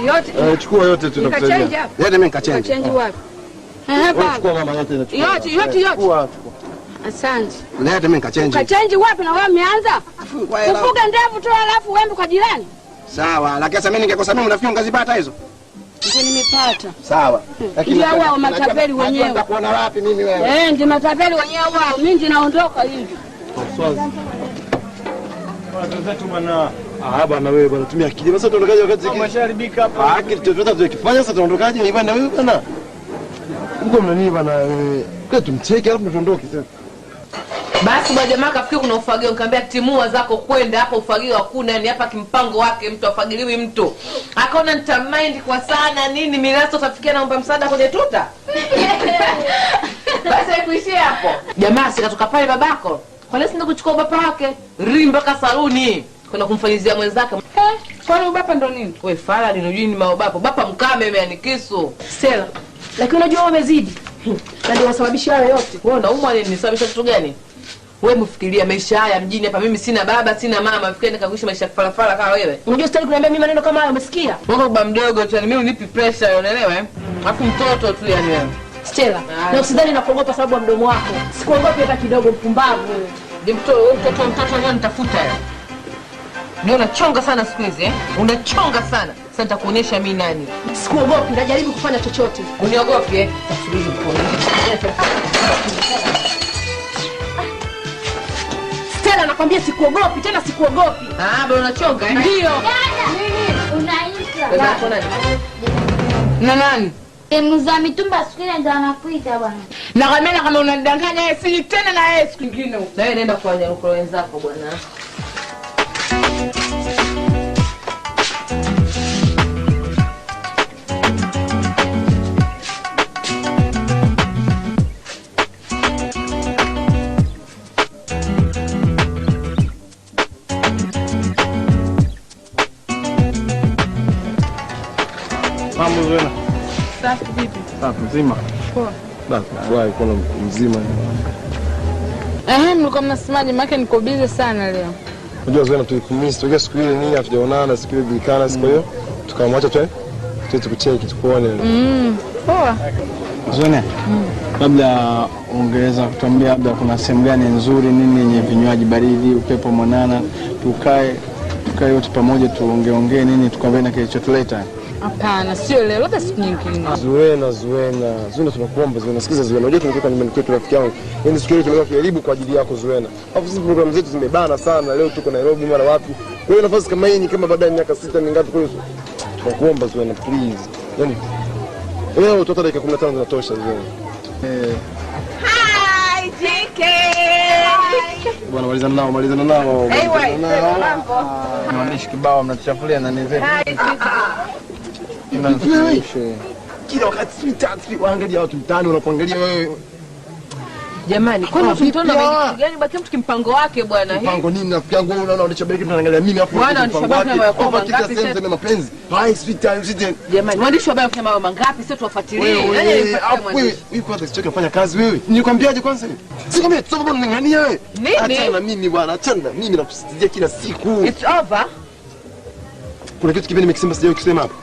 Yote. Chukua yote tutakusaidia. Yote mimi nikachange. Change wapi? Chukua mama yote yote. Chukua. Asante. Leo mimi nikachange. Ukachange wapi na wewe umeanza? Kufuga ndevu tu alafu uembe kwa jirani. Sawa, lakini sasa mimi ningekosa mimi unafikiri ungazipata hizo? Ndio nimepata. Sawa. Lakini wao matapeli wenyewe. Nitakuona wapi mimi wewe? Ndio matapeli wenyewe wao. Mimi ninaondoka hivi. Bwana bwana wewe bwana tumia akili. Sasa tuondokaje wakati ziki? Umesharibika hapa. Akili tutoka tukifanya sasa tuondokaje? Ni bwana wewe bwana. Uko mna nini bwana wewe? Kwa tumcheke alafu tuondoke sasa. Basi bwana jamaa kafikiri kuna ufagio, nikamwambia timua zako kwenda hapa, ufagio hakuna, yani hapa kimpango wake mtu afagiliwi mtu. Akaona nitamind kwa sana nini miraso tafikia naomba msaada kwenye tuta. Basi haikuishia hapo. Jamaa sikatoka pale babako Kwa nini sina kuchukua bapa wake? Rimba ka saluni. Kwenda kumfanyizia mwenzake. Kwani ubapa ndo nini? Wewe fala ninojui ni maobapo. Bapa mkame mimi anikisu. Stella, lakini unajua wewe umezidi. Na ndio wasababisha hayo yote. Wewe unaumwa nini? Nisababisha kitu gani? Wewe mfikiria maisha haya mjini hapa, mimi sina baba, sina mama, fikiria nikakuishi maisha falafala kama wewe. Unajua stali kuniambia mimi maneno kama hayo, umesikia? Wewe baba mdogo tu, yani mimi unipi pressure, unaelewa eh? Alafu mtoto tu yani wewe. Stella, na usidhani nakuogopa sababu ya mdomo wako. Sikuogopi hata kidogo, mpumbavu wewe. Ni mtoto leo nitafuta wewe. Ndio unachonga sana siku hizi eh? Unachonga sana. Sasa nitakuonyesha mimi nani. Sikuogopi, najaribu kufanya chochote. Uniogopi eh? Tasubiri Stella, nakwambia sikuogopi, tena sikuogopi. Bado unachonga eh? Ndio. Unaitwa na nani? Mzee mitumba siku ile ndo anakuita bwana. Na kama unadanganya yeye si tena na yeye siku nyingine. Na wewe nenda kwa nyuko wenzako bwana. Mambo Zuena. Safi vipi? Safi mzima. Poa. Basi furahi kuona mzima. Mlikuwa mnasemaje? Maana niko busy sana leo. Unajua Zuena tulikumisi tokea siku ile nini hatujaonana, siku ile bilikana siku hiyo. Tukamwacha tu tukucheki tukuone. Poa. Zuena. Labda ungeweza kutuambia labda kuna sehemu gani nzuri nini yenye vinywaji baridi, upepo mwanana, tukae wote pamoja tuongee nini tukaambie na kilichotuleta. Hapana, sio leo, labda siku nyingine. Zuena tunakuomba Zuena, sikiza Zuena. Unajua tumetoka nyumbani kwetu rafiki yangu. Yaani siku ile tumekuwa kujaribu kwa ajili yako Zuena. Alafu sisi programu zetu zimebana sana. Leo tuko Nairobi mara wapi. Kwa hiyo nafasi kama hii ni kama baada ya miaka 6 ni ngapi kwa hiyo. Tunakuomba Zuena please. Yaani leo tutoka dakika 15 zinatosha Zuena. Hi JK. Bwana malizana nao. Hey wait, mambo. Mwandishi kibao mnatuchafulia na nini zetu. Kila wakati sweetheart waangalia watu mtaani unapoangalia wewe. Jamani, kwani mtoto gani baki mtu kimpango wake bwana? Mpango nini rafiki yangu wewe unaona unanishabiki tunaangalia mimi hapo. Bwana unishabiki na wako mangapi sasa sema mapenzi. Hai sweetheart. Jamani, mwandishi wa habari kufanya mambo mangapi sio tuwafuatilie. Wewe kwanza sichoke kufanya kazi wewe. Nilikwambiaje kwanza? Sikwambia tu bwana unang'ania wewe. Achana na mimi bwana, achana. Mimi nakusitikia kila siku. It's over. Kuna kitu kingine nimekisema sijawahi kusema hapa.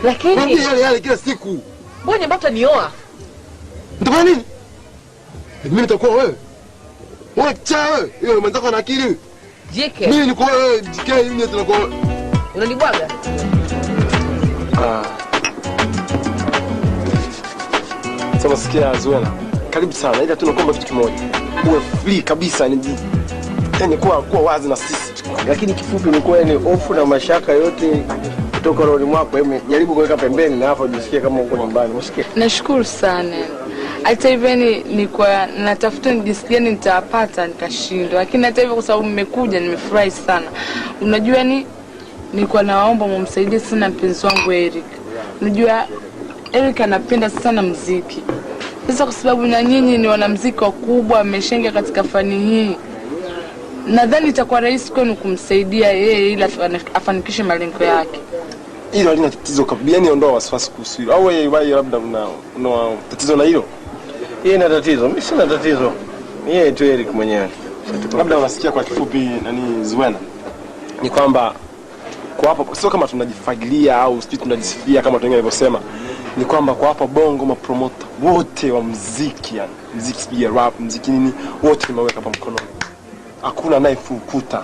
Lakini kwambia yale kila siku. Mbona bata nioa? Mtafanya nini? Mimi nitakuwa wewe. Wewe cha wewe. Yule mwenzako ana akili. JK. Mimi niko wewe JK mimi nitakuwa. Unanibwaga? Sasa sikia Zuena. Karibu sana. Ila tunakuomba kitu kimoja. Uwe free kabisa ni yani kuwa wazi na sisi. Lakini kifupi ni kwa ni hofu na mashaka yote kutoka roho mwako, hebu jaribu kuweka pembeni na hapo jisikie kama uko nyumbani. Usikie. Nashukuru sana. Hata hivyo nilikuwa natafuta jinsi gani nitapata nikashindwa. Lakini hata hivyo kwa sababu mmekuja nimefurahi sana. Unajua nilikuwa naomba mumsaidie sana mpenzi wangu Eric. Unajua Eric anapenda sana muziki. Sasa kwa sababu na nyinyi ni wanamuziki wakubwa, mmeshenga katika fani hii. Nadhani itakuwa rahisi kwenu kumsaidia yeye ili afanikishe malengo yake. Hilo halina tatizo kabisa. Yaani ondoa wasiwasi kuhusu hilo. Au wewe labda una tatizo na hilo? Yeye ina tatizo. Mimi sina tatizo. Yeye tu Eric mwenyewe. Labda unasikia kwa kifupi Zuena. Ni kwamba kwa hapo sio kama tunajifagilia au sisi tunajisifia kama wengine walivyosema. Ni kwamba kwa hapa Bongo mapromoter wote wa muziki yani, muziki sio rap, muziki nini, wote nimeweka hapa mkononi. Hakuna anayefukuta.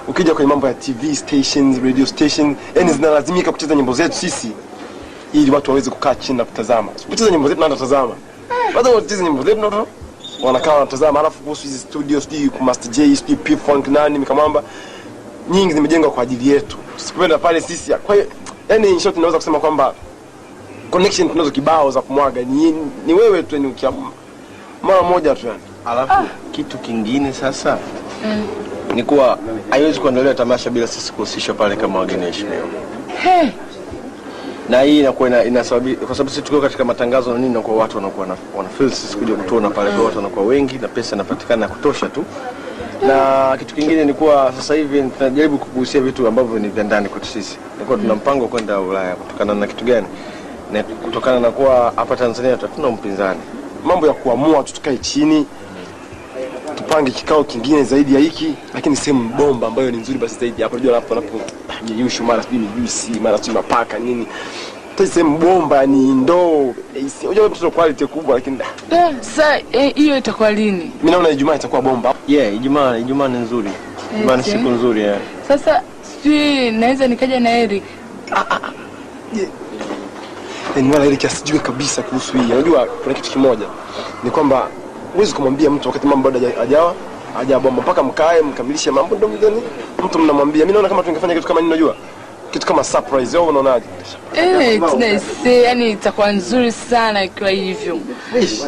Ukija kwenye mambo ya TV stations, radio stations, yani zinalazimika kucheza nyimbo zetu sisi ili watu waweze kukaa chini na kutazama. Kucheza nyimbo zetu na kutazama. Watu wanacheza nyimbo zetu na wanakaa wanatazama, alafu kuhusu hizi studios, kwa Master J, P-Funk nani Mikamamba nyingi zimejengwa kwa ajili yetu. Tusipenda pale sisi. Kwa hiyo yani in short tunaweza kusema kwamba connection tunazo kibao za kumwaga ni wewe tu, ni ukiamua mara moja tu yani. Alafu kitu kingine sasa ni kuwa haiwezi kuendelea tamasha bila sisi kuhusishwa pale kama wageni heshimiwa. Na hii inakuwa inasababisha kwa sababu sisi tuko katika matangazo na nini, na kwa watu wanakuwa wana feel sisi kuja kutuona pale, kwa watu wanakuwa wengi na pesa inapatikana ya kutosha tu. Na kitu kingine ni kuwa sasa hivi tunajaribu kugusia vitu ambavyo ni vya ndani kwetu sisi. Nilikuwa tuna mpango kwenda Ulaya kutokana na kitu gani? Na kutokana na kuwa hapa Tanzania hatuna mpinzani. Mambo ya kuamua tutukae chini tupange kikao kingine zaidi ya hiki, lakini sehemu bomba ambayo ni nzuri basi zaidi hapo. Unajua hapo yeyusho mara sijui juice mara sijui mapaka nini. Sehemu bomba ni ndoo. Unajua mtoto quality kubwa lakini sasa hiyo itakuwa lini? Mimi naona Ijumaa itakuwa bomba. Ijumaa ni nzuri. Ijumaa ni siku nzuri Sasa sijui naweza nikaja na Eric. Ni wala Eric asijue kabisa kuhusu hii. Unajua kuna kitu kimoja. Ni kwamba huwezi kumwambia mtu wakati mambo bado hajabomba mpaka mkae mkamilishe mambo ndio mtu mnamwambia. Mimi naona kama tungefanya kitu kama nini unajua? Kitu kama surprise wewe unaonaje? Yani itakuwa nzuri sana ikiwa hivyo.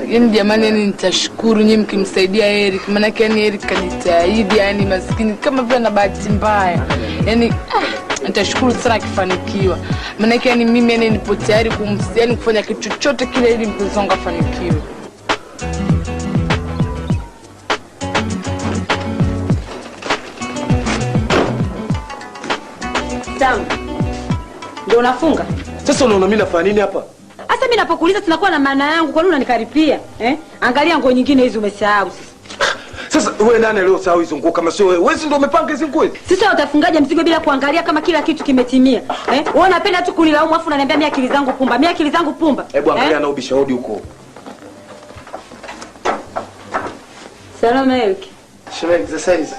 Yani jamani, yani nitashukuru nyinyi mkimsaidia Eric. Maana yake yani Eric kanitahidi, yani maskini kama vile na bahati mbaya. Yani nitashukuru sana akifanikiwa. Maana yake yani mimi yani nipo tayari kumsaidia kufanya kitu chochote kile ili mpenzi wangu afanikiwe. Ndio unafunga? Sasa unaona mimi nafanya nini hapa? Sasa mimi napokuuliza tunakuwa na maana yangu, kwa nini unanikaripia? Angalia nguo nyingine hizi umesahau sasa. Sasa wewe nani leo sahau hizo nguo kama sio wewe? Wewe ndio umepanga hizo nguo. Sasa utafungaje mzigo bila kuangalia kama kila kitu kimetimia? Wewe unapenda tu kunilaumu afu unaniambia mimi akili zangu pumba. Mimi akili zangu pumba. Hebu angalia na ubisha hodi huko. Salamu Eric. Shemeji exercise.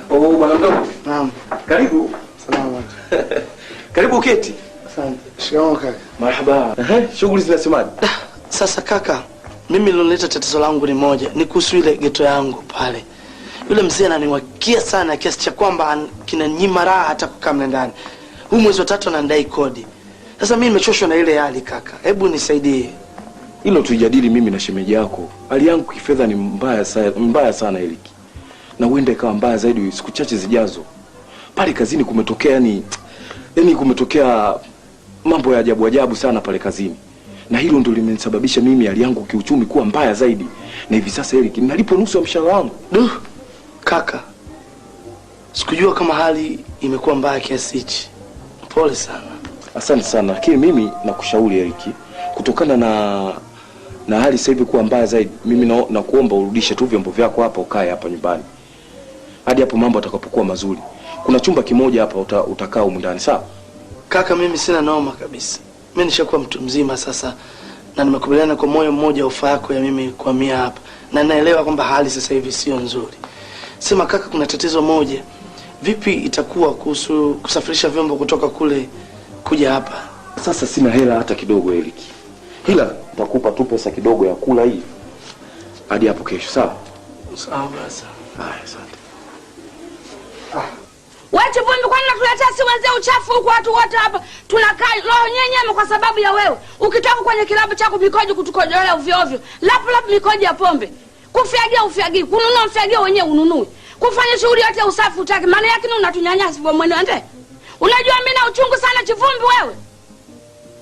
Bwana mdogo. Naam. Karibu. Salamu. Karibu keti. Asante. Shikamoo kaka. Marhaba. Shughuli zinasemaje? Sasa kaka, mimi niloleta tatizo langu ni moja, ni kuhusu ile geto yangu pale. Yule mzee ananiwakia sana kiasi cha kwamba kinanyima raha hata kukaa mle ndani. Huu mwezi wa 3 anadai kodi. Sasa mimi nimechoshwa na ile hali kaka. Hebu nisaidie. Hilo tujadili mimi na shemeji yako. Hali yangu kifedha ni mbaya sana Eric. Na uende ikawa mbaya zaidi siku chache zijazo. Pale kazini kumetokea yani kumetokea mambo ya ajabu sana pale kazini. Na hilo ndio limenisababisha mimi hali yangu kiuchumi kuwa mbaya zaidi. Na hivi sasa Eric nalipo nusu ya mshahara wangu. Kaka. Sikujua kama hali imekuwa mbaya kiasi hichi. Pole sana. Asante sana. Lakini mimi nakushauri Eric, kutokana na hali sasa hivi kuwa mbaya zaidi, mimi nakuomba urudishe tu vyombo vyako hapa ukae hapa nyumbani. Hadi hapo mambo atakapokuwa mazuri. Kuna chumba kimoja hapa utakaa huko ndani, sawa? Kaka, mimi sina noma kabisa. Mimi nishakuwa mtu mzima sasa na nimekubaliana kwa moyo mmoja ofa yako ya mimi kuhamia hapa. Na naelewa kwamba hali sasa hivi sio nzuri. Sema kaka, kuna tatizo moja. Vipi itakuwa kuhusu kusafirisha vyombo kutoka kule kuja hapa? Sasa sina hela hata kidogo Eric. Ila nitakupa tu pesa kidogo ya kula hii. Hadi hapo kesho, sawa? Sawa basi. Haya, asante. Wacha pombe, kwani natuletea si wazee uchafu huko watu wote hapa. Tunakaa roho nyenyeme kwa sababu ya wewe. Ukitoka kwenye kilabu chako mikojo kutukojolea ovyo ovyo. Lapu mikojo ya pombe. Kufiagia ufiagi, kununua ufiagia wenyewe ununue. Kufanya shughuli yote usafi utaki. Maana yake ni unatunyanyasa kwa mwenende. Unajua mimi na uchungu sana chivumbi wewe.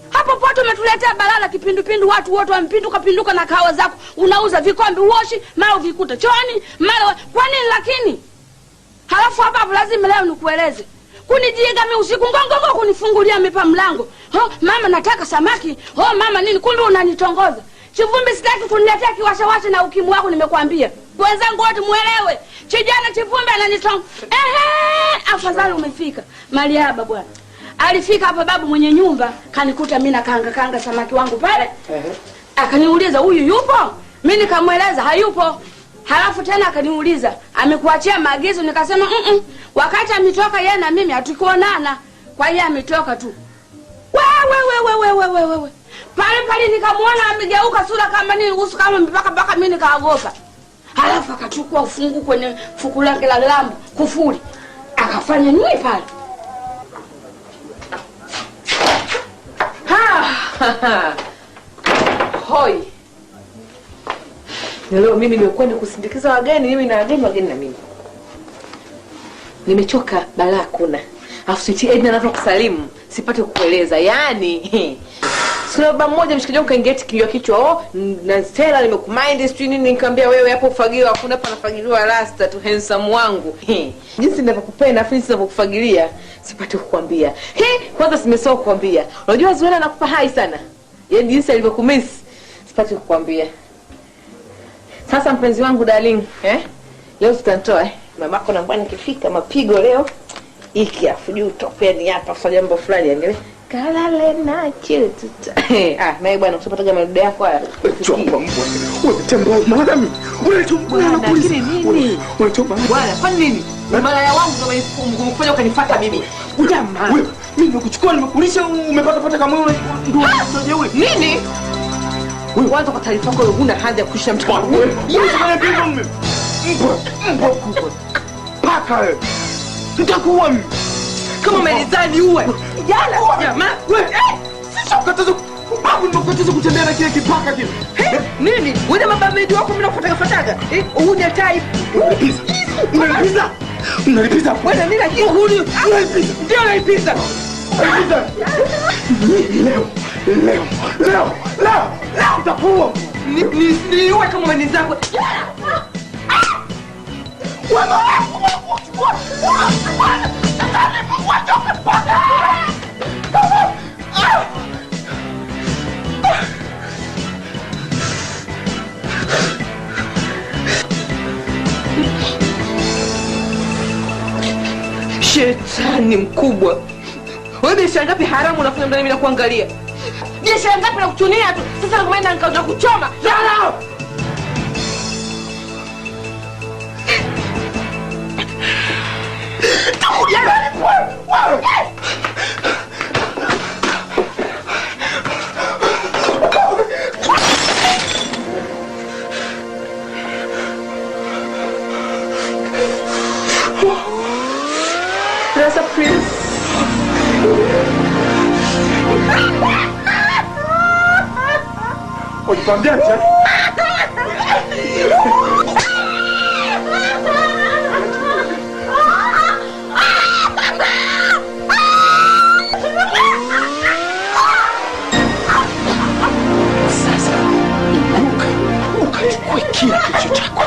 Hapo pote umetuletea balala kipindupindu, watu wote wamepinduka na kahawa zako. Unauza vikombe uoshi, mara uvikuta chooni, mara kwa nini lakini? Halafu hapa lazima leo nikueleze. Kunijiga mimi usiku ngongongo kunifungulia mipa mlango. Mama nataka samaki. Mama nini, kumbe unanitongoza. Chivumbi sitaki kuniletea kiwashawasha na ukimwi wako nimekwambia. Wenzangu wote muelewe. Kijana Chivumbi ananitongoza. Afadhali umefika. Maliaba bwana. Alifika hapa babu mwenye nyumba, kanikuta mimi na kanga samaki wangu pale. Akaniuliza huyu yupo? Mimi nikamweleza hayupo. Halafu tena akaniuliza, amekuachia maagizo? Nikasema wakati ametoka yeye na mimi hatukuonana. Kwa hiyo ametoka tu. Wewe. Pale nikamwona amegeuka sura kama nini, uso kama mpaka mimi nikaogopa. Halafu akachukua ufungu kwenye fuku lake la lambo, kufuli. Akafanya nini pale? Hoi. Leo mimi nimekwenda kusindikiza wageni, mimi na wageni na mimi. Nimechoka balaa kuna. Alafu Sweet Edna anaanza kusalimu, sipate kukueleza. Yaani Sio baba mmoja mshikaji wangu kaingeti kinywa kichwa. Oh, na Stella nimekumind sijui nini, nikamwambia wewe hapo ufagiliwa, hakuna hapa nafagiliwa rasta tu handsome wangu. Jinsi ninavyokupenda afu ninavyokufagilia sipati kukwambia. Kwanza simesahau kukwambia. Unajua Zuena anakupa hai sana. Yaani jinsi alivyokumiss sipati kukwambia. Sasa mpenzi wangu darling, leo tutantoa mamako na mbwana nikifika mapigo leo. Iki afu juu topeni hapa kwa jambo fulani angalia. Kalale na chituta. Na bwana usipataga madudu yako haya. Chomba mbwa. Wewe tembo madam. Wewe chomba na polisi. Nini? Wewe chomba. Bwana, fanya nini? Malaya wangu ndio umefanya ukanifuata mimi. Jamaa. Wewe mimi nimekuchukua nimekulisha umepata kama wewe ndio unasaidia wewe. Nini? Wewe kwanza kwa taarifa yako huna haja ya kushia mtu wangu. Wewe usifanye hivyo mimi. Mbwa kubwa. Paka wewe. Nitakuua mimi. Kama umelizani uwe. Jana jamaa. Wewe sasa ukataza babu nimekataza kutembea na kile kipaka kile. Nini? Wewe baba medi wako mimi nafuataga. Uhuni type. Unalipiza. Unalipiza. Wewe nini lakini uhuni? Unalipiza. Ndio unalipiza. Leo utakuwa. Ni uwe kama umenizako. Shetani mkubwa. Wewe biashara ngapi haramu unafanya ndani mimi nakuangalia? Biashara ngapi nakuchunia tu. Sasa ngoenda nikaanza kuchoma. Yala! That's a prince. Ujipambia ukachukue kila kitu chako.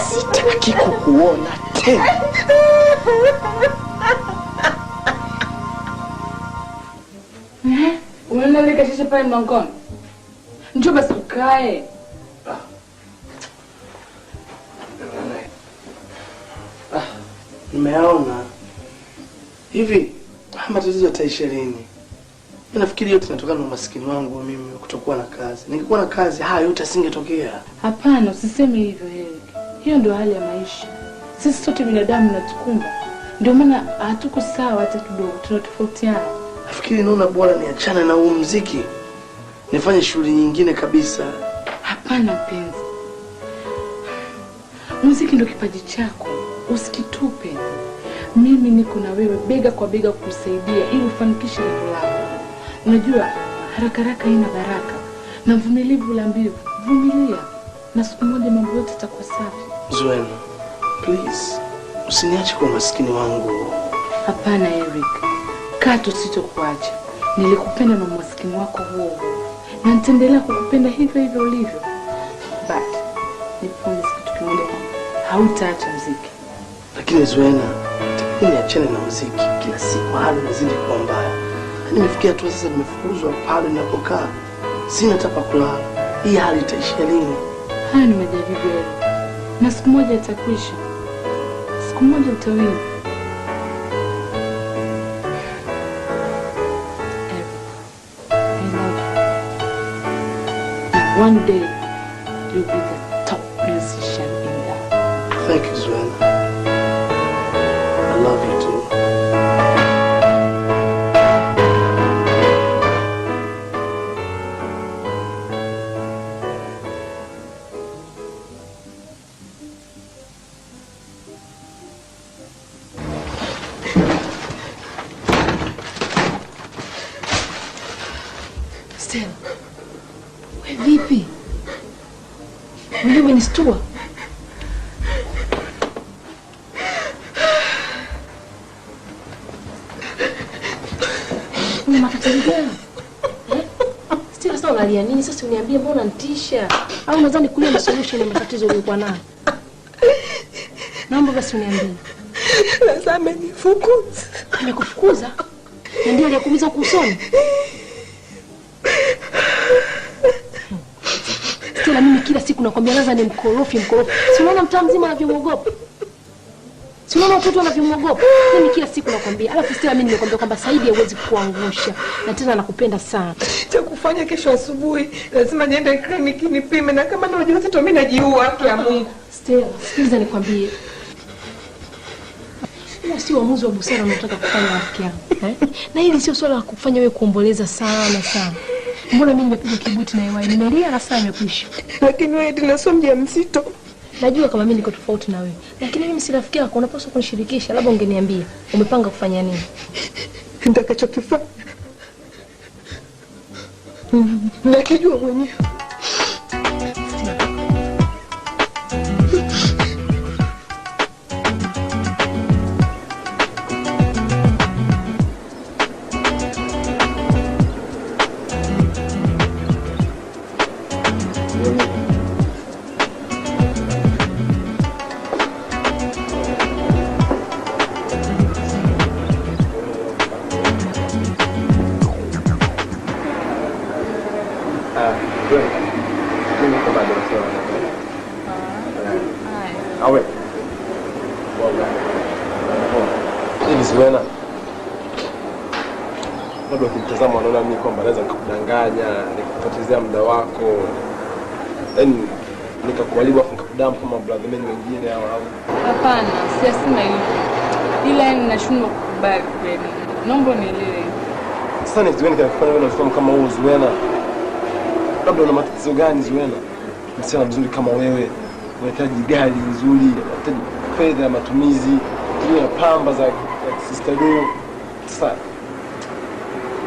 Sitaki kukuona tena. Unaona ile kashisha pale mlangoni? Njoo basi ukae. Nimeona hivi matatizo yataisha lini? Mimi nafikiri yote yanatokana na umaskini wangu mimi kutokuwa na kazi. Ningekuwa na kazi haya yote asingetokea. Hapana, usiseme hivyo Eric. Hiyo ndio hali ya maisha. Sisi sote binadamu natukumba. Ndio maana hatuko sawa hata kidogo, tunatofautiana. Nafikiri naona bora niachane na huu muziki. Nifanye shughuli nyingine kabisa. Hapana mpenzi. Muziki ndio kipaji chako. Usikitupe. Mimi niko na wewe bega kwa bega kukusaidia ili ufanikishe lengo lako. Unajua haraka haina baraka. Na mvumilivu la mbivu. Vumilia. Na siku moja mambo yote yatakuwa safi. Zuena, please. Usiniache kwa maskini wangu. Hapana Eric. Kato sitokuacha. Nilikupenda na umaskini wako huo. Na nitaendelea kukupenda hivyo hivyo ulivyo. But nipromise kitu kimoja kwamba hautaacha muziki. Lakini Zuena, niachane na muziki. Kila siku hali inazidi kuwa mbaya. Nimefikia tu sasa nimefukuzwa pale ninapokaa. Sina hata pa kulala. Hii hali itaisha lini? Haya ni majaribu Eric. Na siku moja itakwisha. Siku moja utawini. One day, you'll be the top musician in that. Thank you, Zuena. I love you too. Stella. Wewe vipi? Wewe umenistua? Una matatizo gani? Stella. Sasa unalia nini? Sasa uniambie mbona nitisha? Au nadhani kulia ni solution ya matatizo uliyokuwa nayo? Naomba basi uniambie. Lazima amenifukuza. Amekufukuza? Na ndio aliyekuumiza kusoni? Stella, mimi kila siku nakwambia Laza ni mkorofi. Si unaona mtaa mzima anavyomwogopa? Si unaona watoto wanavyomwogopa? Mimi kila siku nakwambia. Alafu Stella, mimi nimekwambia kwamba Saidi hawezi kuangusha. Na tena nakupenda sana. Cha kufanya kesho asubuhi lazima niende kliniki nipime, na kama na ujauzito mimi najiua haki ya Mungu. Stella, sikiliza nikwambie. Huo si uamuzi wa busara unataka kufanya rafiki yangu. Na hili sio swala la kufanya wewe kuomboleza sana. Mbona mimi nimepiga kibuti na yeye? Nimelia na saa imekwisha. Lakini wewe tena sio mjamzito. Najua kama mimi niko tofauti na wewe. Lakini mimi si rafiki yako, unapaswa kunishirikisha. Labda ungeniambia umepanga kufanya nini? Nitakachokifanya nakijua mwenyewe. Zuena, labda ukimtazama unaona mimi kwamba naweza nikakudanganya, nikupotezea muda wako, yaani nikakuharibu afu nikakudamp kama brother men wengine au. Hapana, siasema hivyo. Ila ninashindwa kukubali kweli. Naomba nielewe. Sasa ni Zuena kinafanya wewe unafahamu kama huo Zuena. Labda una matatizo gani Zuena? Msichana mzuri kama wewe, unahitaji gari nzuri, unahitaji fedha ya matumizi, ya pamba za sister do. Sasa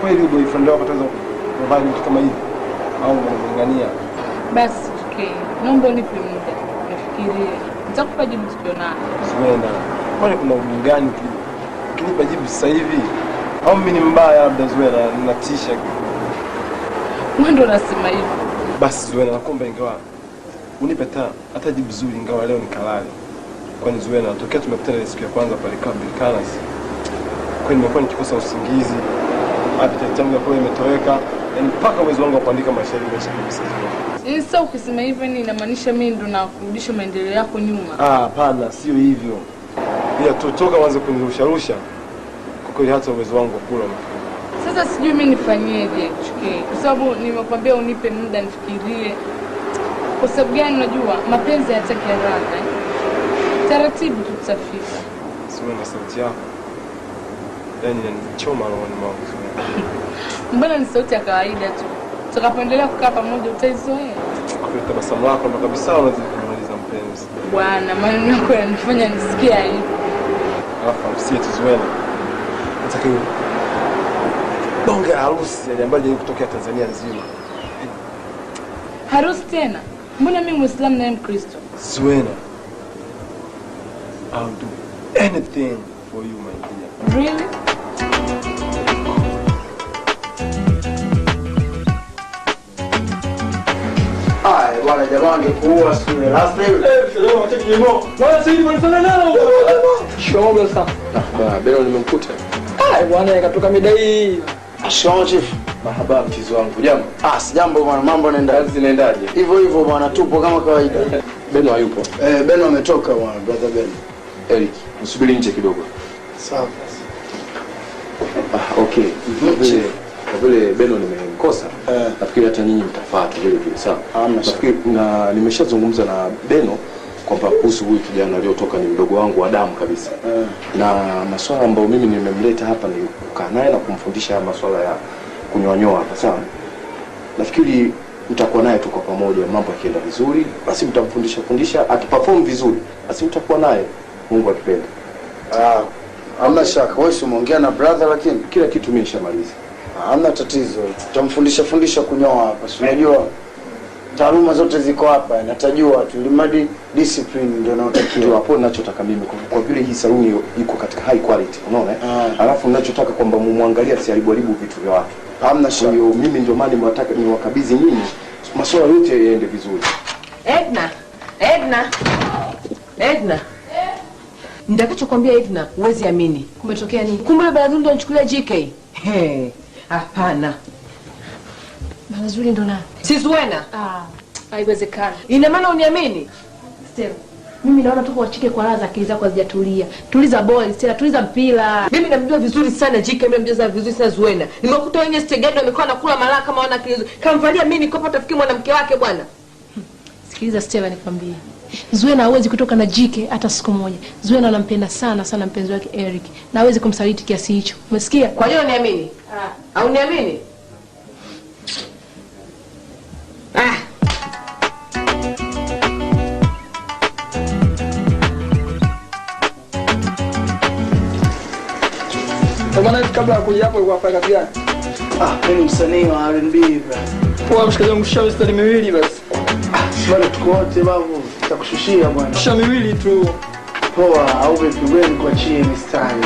kweli boyfriend wako ataweza kuvaa vitu kama hivi au unamngania? Basi okay, naomba nipe muda nifikirie, nitakupa jibu tukiona. Zuena, kwani kuna ugumu gani ukinipa jibu sasa hivi? Au mimi ni mbaya labda Zuena, ninatisha? Wewe ndio unasema hivyo. Basi Zuena, nakuomba ingawa unipe hata jibu zuri, ingawa leo nikalale. Kwani Zuena, tokea tumekutana siku ya kwanza pale Kanas, kwani nimekuwa nikikosa usingizi, appetite yangu kwa imetoweka, yaani mpaka uwezo wangu wa kuandika mashairi umesha kabisa. Sasa ukisema hivyo ni inamaanisha mimi ndo nakurudisha maendeleo yako nyuma? Hapana, sio hivyo. Ila tutoka uanze kunirusha kwa kweli hata uwezo wangu wa kula unafuka. Sasa sijui mimi nifanyeje, Chuke. Kwa sababu nimekwambia unipe muda nifikirie. Kwa sababu gani? Unajua mapenzi hayataki haraka. Taratibu tutafika. Zuena, sauti yako yaani inanichoma rohoni mwangu Zuena. Mbona ni sauti ya kawaida tu. Tutakapoendelea kukaa pamoja utaizoea. Kwa tabasamu lako ndo kabisa unazimaliza mpenzi. Bwana, maneno yako yanifanya nisikie aibu. Alafu msieti Zuena, nataka bonge la harusi ile ambayo ilitokea Tanzania nzima. Harusi tena? Mbona mimi Muislamu na Mkristo? Zuena, I'll do anything for you, my dear. Really? Ai, bwana jamani, kuua sio last name. Leo wataki limo. Bwana sisi tunafanya nalo. Shoga sana. Beno nimemkuta. Bwana yakatoka mida hii. Shikamoo chief. Mahaba mchizi wangu. Jambo. Sijambo bwana, mambo yanaenda. Kazi zinaendaje? Hivyo bwana, tupo kama kawaida. Beno hayupo. Beno ametoka bwana, brother Beno. Eric, msubiri nje kidogo. Sawa. Okay. Kwa vile Beno nimemkosa, nafikiri hata nyinyi mtafuata vile vile, sawa? Nafikiri na nimeshazungumza na Beno kwamba kuhusu huyu kijana aliyotoka ni mdogo wangu wa damu kabisa. Na masuala ambayo mimi nimemleta hapa ni kukaa naye na kumfundisha masuala ya kunyoanyoa hapa, sawa? Nafikiri mtakuwa naye tu kwa pamoja, mambo yakienda vizuri, basi mtamfundisha, akiperform vizuri, basi mtakuwa naye, Mungu akipenda. Hamna shaka, wewe umeongea na brother, lakini kila kitu mimi nishamaliza. Hamna tatizo. Tutamfundisha kunyoa hapa. Si unajua taaluma zote ziko hapa, natajua tu limadi discipline ndio naotakiwa. Ndio hapo ninachotaka mimi kwa vile hii saluni iko katika high quality, unaona? Alafu ninachotaka kwamba mumwangalia asiharibu vitu vya watu. Hamna shida. Mimi ndio maana nimewataka niwakabidhi nyinyi masuala yote yaende vizuri. Edna. Nitakachokwambia Edna, huwezi amini. Kumetokea nini? Kumbe Balazuli ndo anachukulia GK. Hapana. Balazuli ndo nani? Si Zuena. Haiwezekani. Ina maana uniamini? Stella, mimi naona tu kuachike kwa raha, akili zako hazijatulia. Tuliza boy, Stella, tuliza mpira. Mimi namjua vizuri sana GK, mimi namjua vizuri sana Zuena. Nimekuta wenyewe stegado wamekuwa nakula malaka kama wana akili. Kamvalia mimi nikopa tafikiri mwanamke wake bwana. Sikiliza Stella, nikwambie. Zuena hawezi kutoka na GK hata siku moja. Zuena anampenda sana sana mpenzi wake Eric. Na hawezi kumsaliti kiasi hicho. Umesikia? Kwa hiyo niamini? Au niamini? Bwana, kabla ya kuja hapo kwa kazi gani? Mimi msanii wa R&B bro. Kwa mshikaji wangu shusha mistari miwili basi. Bado tuko wote babu, tutakushushia bwana. Shusha miwili tu. Poa, au vipigweni kwa chini mistari.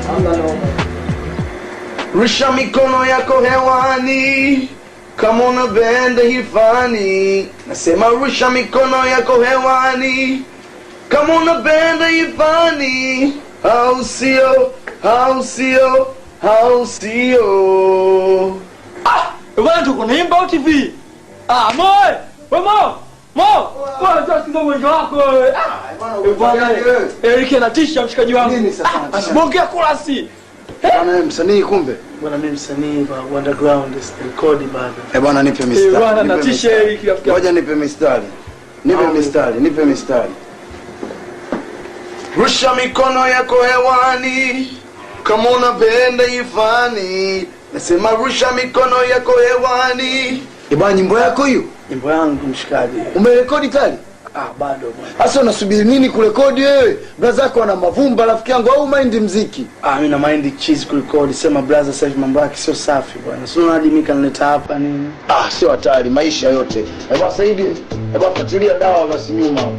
Hamna noma. Rusha mikono yako hewani kama unapenda hifani. Nasema rusha mikono yako hewani kama unapenda hifani. Au sio? Au sio? Au sio? Bwana tuko na Imba TV. Moe! Mo! Bwana ndio mwenjo wako wewe. Bwana Eric anatisha mshikaji wangu. Nini sasa? Asibongea kurasi. Bwana msanii kumbe. Bwana mimi msanii wa underground record bado. Bwana nipe mistari. Bwana natisha Eric rafiki. Ngoja nipe mistari. Nipe mistari. Rusha mikono yako hewani kama unapenda ifani. Nasema rusha mikono yako hewani. Bwana nyimbo yako hiyo? Nyimbo yangu mshikaji. Umerekodi tayari? Bado bwana. Sasa unasubiri nini kurekodi wewe? Brother yako ana mavumba rafiki yangu au mind muziki? Mimi na mind cheese kurekodi. Sema brother sasa mambo yake sio safi bwana. Sio hadi mimi kanileta hapa nini? Sio hatari maisha yote. Sasa hivi fuatilia dawa basi nyuma hapo.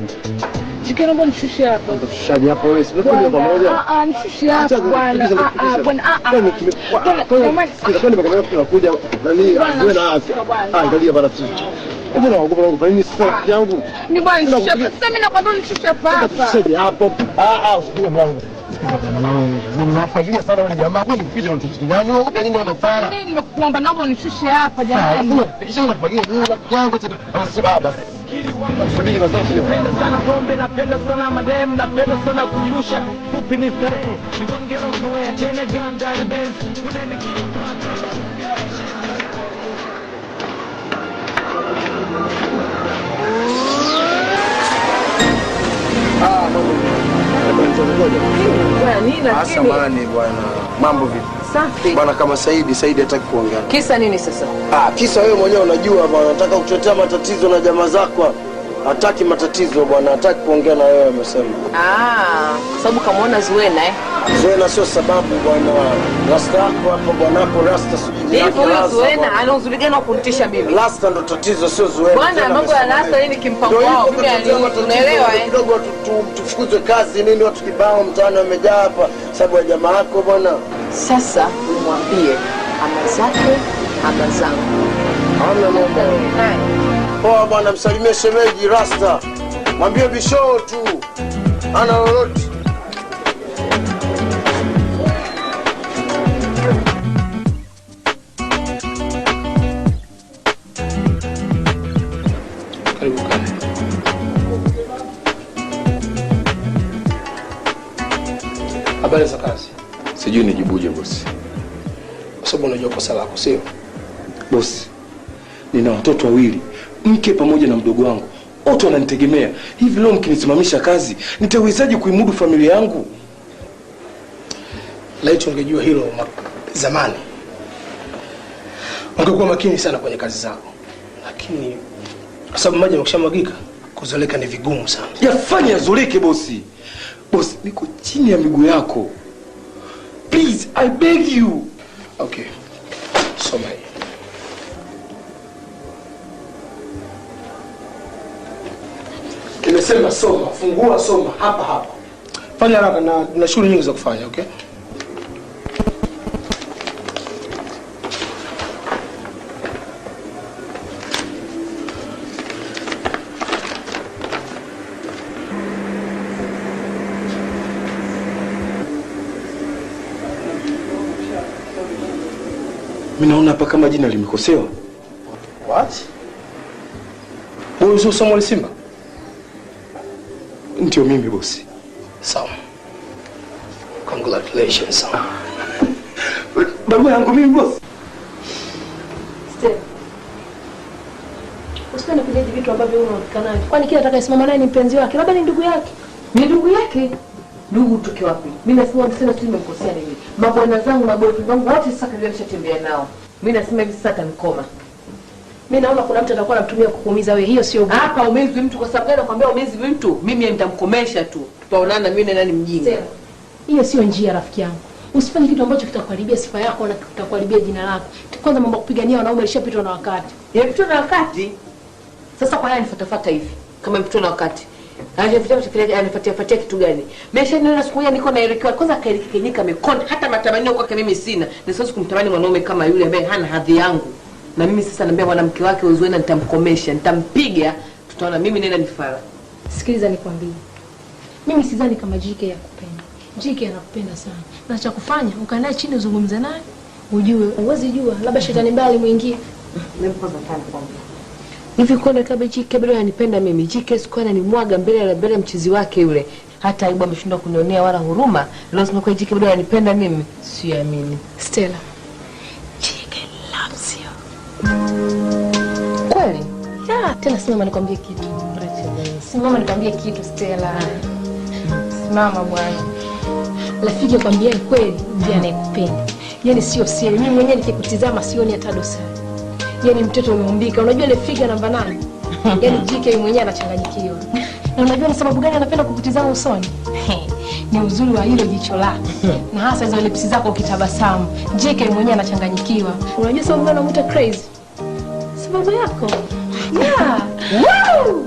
GK naomba nishushe hapa. Tushushaje hapo wewe? Sikuja pamoja. Nishushe hapa bwana. Tunakuja nani? Wewe na afya. Angalia bana tu. Hebu naogopa kwa nini sasa yangu? Ni bwana nishushe hapa. Sasa mimi nakwambia nishushe hapa. Sasa hapo. Usipige mlango. Ninafagia sana wale jamaa. Kwani ukija unatuchanganya wewe kwa nini unafanya? Mimi nimekuomba naomba nishushe hapa jamani. Kisha unafagia yangu tena. Baba. Napenda sana pombe, napenda sana madem, napenda sana kushusha fupi ni starehe. Nigongero noya tena ganda benz. Samahani bwana. Mambo vipi? Safi. Bwana kama Saidi hataki kuongea. Kisa nini sasa? Kisa wewe mwenyewe unajua bwana, nataka kutetea matatizo na jamaa zako. Hataki matatizo bwana, hataki kuongea na wewe amesema. Sababu kamaona Zuena Zuena sio sababu bwana. Rasta yako hapo bwana, hapo Rasta sijui yake. Hivyo Zuena ana uzuri gani wa kunitisha mimi? Rasta ndo tatizo sio Zuena. Bwana mambo ya Rasta nini kimpango wao? Mimi unaelewa kidogo tufukuzwe kazi nini, watu kibao mtaani wamejaa hapa sababu ya jamaa yako bwana. Sasa umwambie ama zake ama zangu. Hamna mambo. Poa bwana, msalimie shemeji Rasta. Mwambie bisho tu. Ana lolote. Karibu kani. Habari za kazi? Sijui nijibuje bosi. Kwa sababu unajua kosa lako, sio? Bosi, nina watoto wawili, mke pamoja na mdogo wangu. Wote wananitegemea. Hivi leo mkinisimamisha kazi, nitawezaje kuimudu familia yangu? Laiti ungejua hilo zamani, ungekuwa makini sana kwenye kazi zako. Lakini kwa sababu maji yameshamwagika, kuzoleka ni vigumu sana. Yafanye yazoleke bosi. Bosi, niko chini ya miguu yako. Please, I beg you. Okay. Soma hii. Nimesema soma, fungua soma hapa hapa. Fanya haraka na shughuli nyingi za kufanya, okay? Mimi naona hapa kama jina limekosewa. What? Wewe sio Samuel Simba? Ndio mimi bosi. Sawa. Congratulations. Barua yangu mimi bosi. Stella. Usipende kujaji vitu ambavyo unaonekana. Kwani kila atakayesimama naye ni mpenzi wake, labda ni ndugu yake. Ni ndugu yake. Ndugu tukiwa wapi? Mimi nasema msema tu nimekosea nini? Mabwana zangu na boyfriend wangu wote sasa karibu nishatembea nao. Mimi nasema hivi sasa atanikoma. Mimi naona kuna mtu atakuwa anatumia kukuumiza wewe. Hiyo sio hapa umezi mtu kwa sababu gani nakwambia umezi mtu? Mimi nitamkomesha tu. Tutaonana mimi na nani mjinga. Hiyo sio njia rafiki yangu. Usifanye kitu ambacho kitakuharibia sifa yako na kitakuharibia jina lako. Kwanza mambo kupigania wanaume ilishapitwa na wakati. Yapitwa na wakati? Sasa kwa nini nifuatafuata hivi? Kama mpitwa na wakati. Anafuatia kitu gani? Mesha nina siku moja niko na Eric. Kwanza Eric Kenyika amekonda hata matamanio kwake mimi sina. Na sasa kumtamani mwanaume kama yule ambaye hana hadhi yangu. Na mimi sasa naambia mwanamke wake Zuena nitamkomesha, nitampiga, tutaona mimi nenda nifara. Sikiliza nikwambie. Mimi sidhani kama JK yakupenda. JK anakupenda sana. Na cha kufanya ukae naye chini uzungumze naye. Ujue, uwezi jua, labda shetani mbali muingie. Mimi kwanza nataka kuambia. Hivi kwa kama JK bado ananipenda mimi, JK siku ananimwaga mbele mchizi wake yule. Hata aibu ameshindwa kunionea wala huruma. Leo sema kwa JK bado ananipenda mimi, siamini. Stella. JK loves you. Kweli? Ya, tena simama nikwambie kitu. Simama nikwambie kitu Stella. Simama bwana. Rafiki kwambia kweli ndiye anayekupenda. Yaani sio siri. Mimi mwenyewe nikikutizama sioni hata dosari. Yaani mtoto umeumbika. Unajua ile figa namba 8? Yaani JK mwenyewe anachanganyikiwa. Na unajua ni sababu gani anapenda kukutizama usoni? Ni uzuri wa hilo jicho lako. Na hasa hizo lips zako ukitabasamu. JK mwenyewe anachanganyikiwa. Unajua sababu gani anamuita crazy? Sababu yako. Yeah. Wow!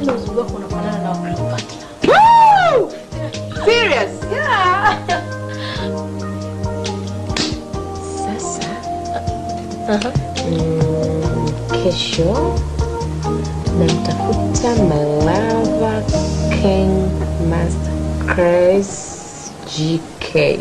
Hello, uzuri wako unafanana na Cleopatra. Wow! Serious? Yeah. Sasa. Kesho namtafuta Malava King Master Craze JK.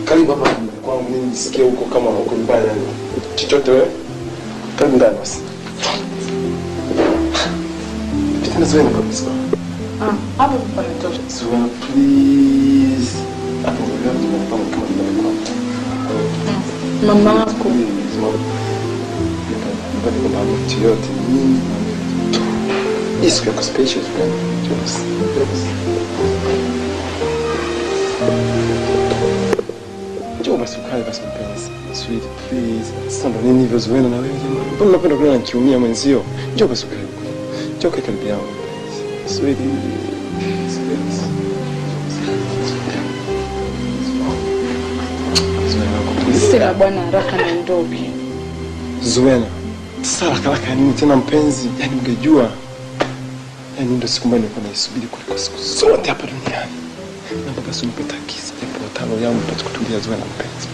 Karibu hapa kwangu, mimi nisikie huko kama uko mbaya chochote wewe. Karibu ndani basi. Tena Zuena kabisa. Hapo panatosha. Zuena please. Hapo ndio tunapanga kama tunapanga. Mama wako. Mbona kuna mtu yote nini? Is kwa special friend. Just. Njoo basi ukae basi mpenzi. Sweet please. Sasa ndo nini hivyo Zuena na wewe jamani? Mbona unapenda kulala nikiumia mwenzio? Njoo basi ukae. Njoo kae karibu yangu. Sweet. Sina bwana haraka na ndoki. Zuena. Sasa haraka nini tena mpenzi? Yaani ungejua. Yaani ndio siku mbaya nilikuwa naisubiri kuliko siku zote hapa duniani. Na basi unipata kisa hapo tano yangu pata kutulia Zuena mpenzi.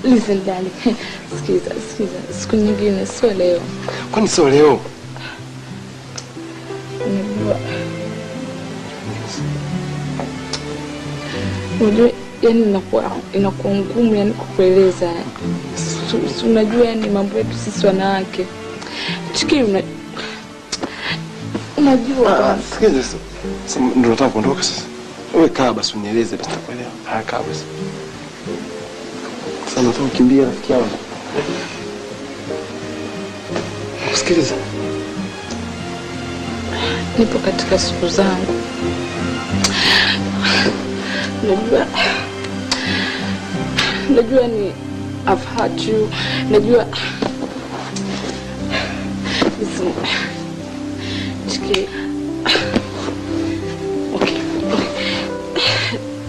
Listen darling. Sikiza. Siku nyingine sio leo. Kwani sio leo? Unajua yani inakuwa ngumu yani kukueleza. Unajua yani mambo yetu sisi wanawake. Chiki unajua sikiza sasa ndio nataka kuondoka sasa. Wewe kaa basi unieleze basi nitakuelewa. Kaa basi. Sasa nataka kukimbia rafiki yangu. Kusikiliza. Nipo katika siku zangu. Najua ni I've hurt you. Najua listen. Chiki. Okay.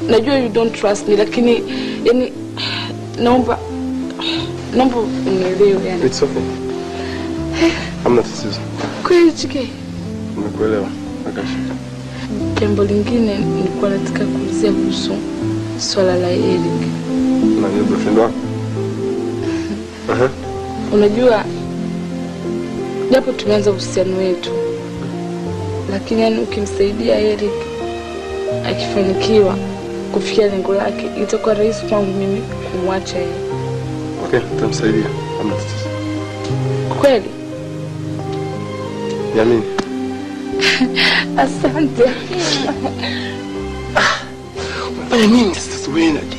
Najua you don't trust me lakini yani naomba unielewe yani. It's okay. Hamna tatizo. Kweli Chiki. Nimekuelewa. Akashi. Jambo lingine nilikuwa nataka kuulizia kuhusu swala la Eric. Na ni boyfriend wako? Unajua, japo tumeanza uhusiano wetu, lakini yani ukimsaidia Eric akifanikiwa kufikia lengo lake, itakuwa rahisi kwangu mimi kumwacha yeye. Okay, tutamsaidia. Hamna tatizo. Kweli? Niamini. Asante. Fanya nini sasa Zuena dia?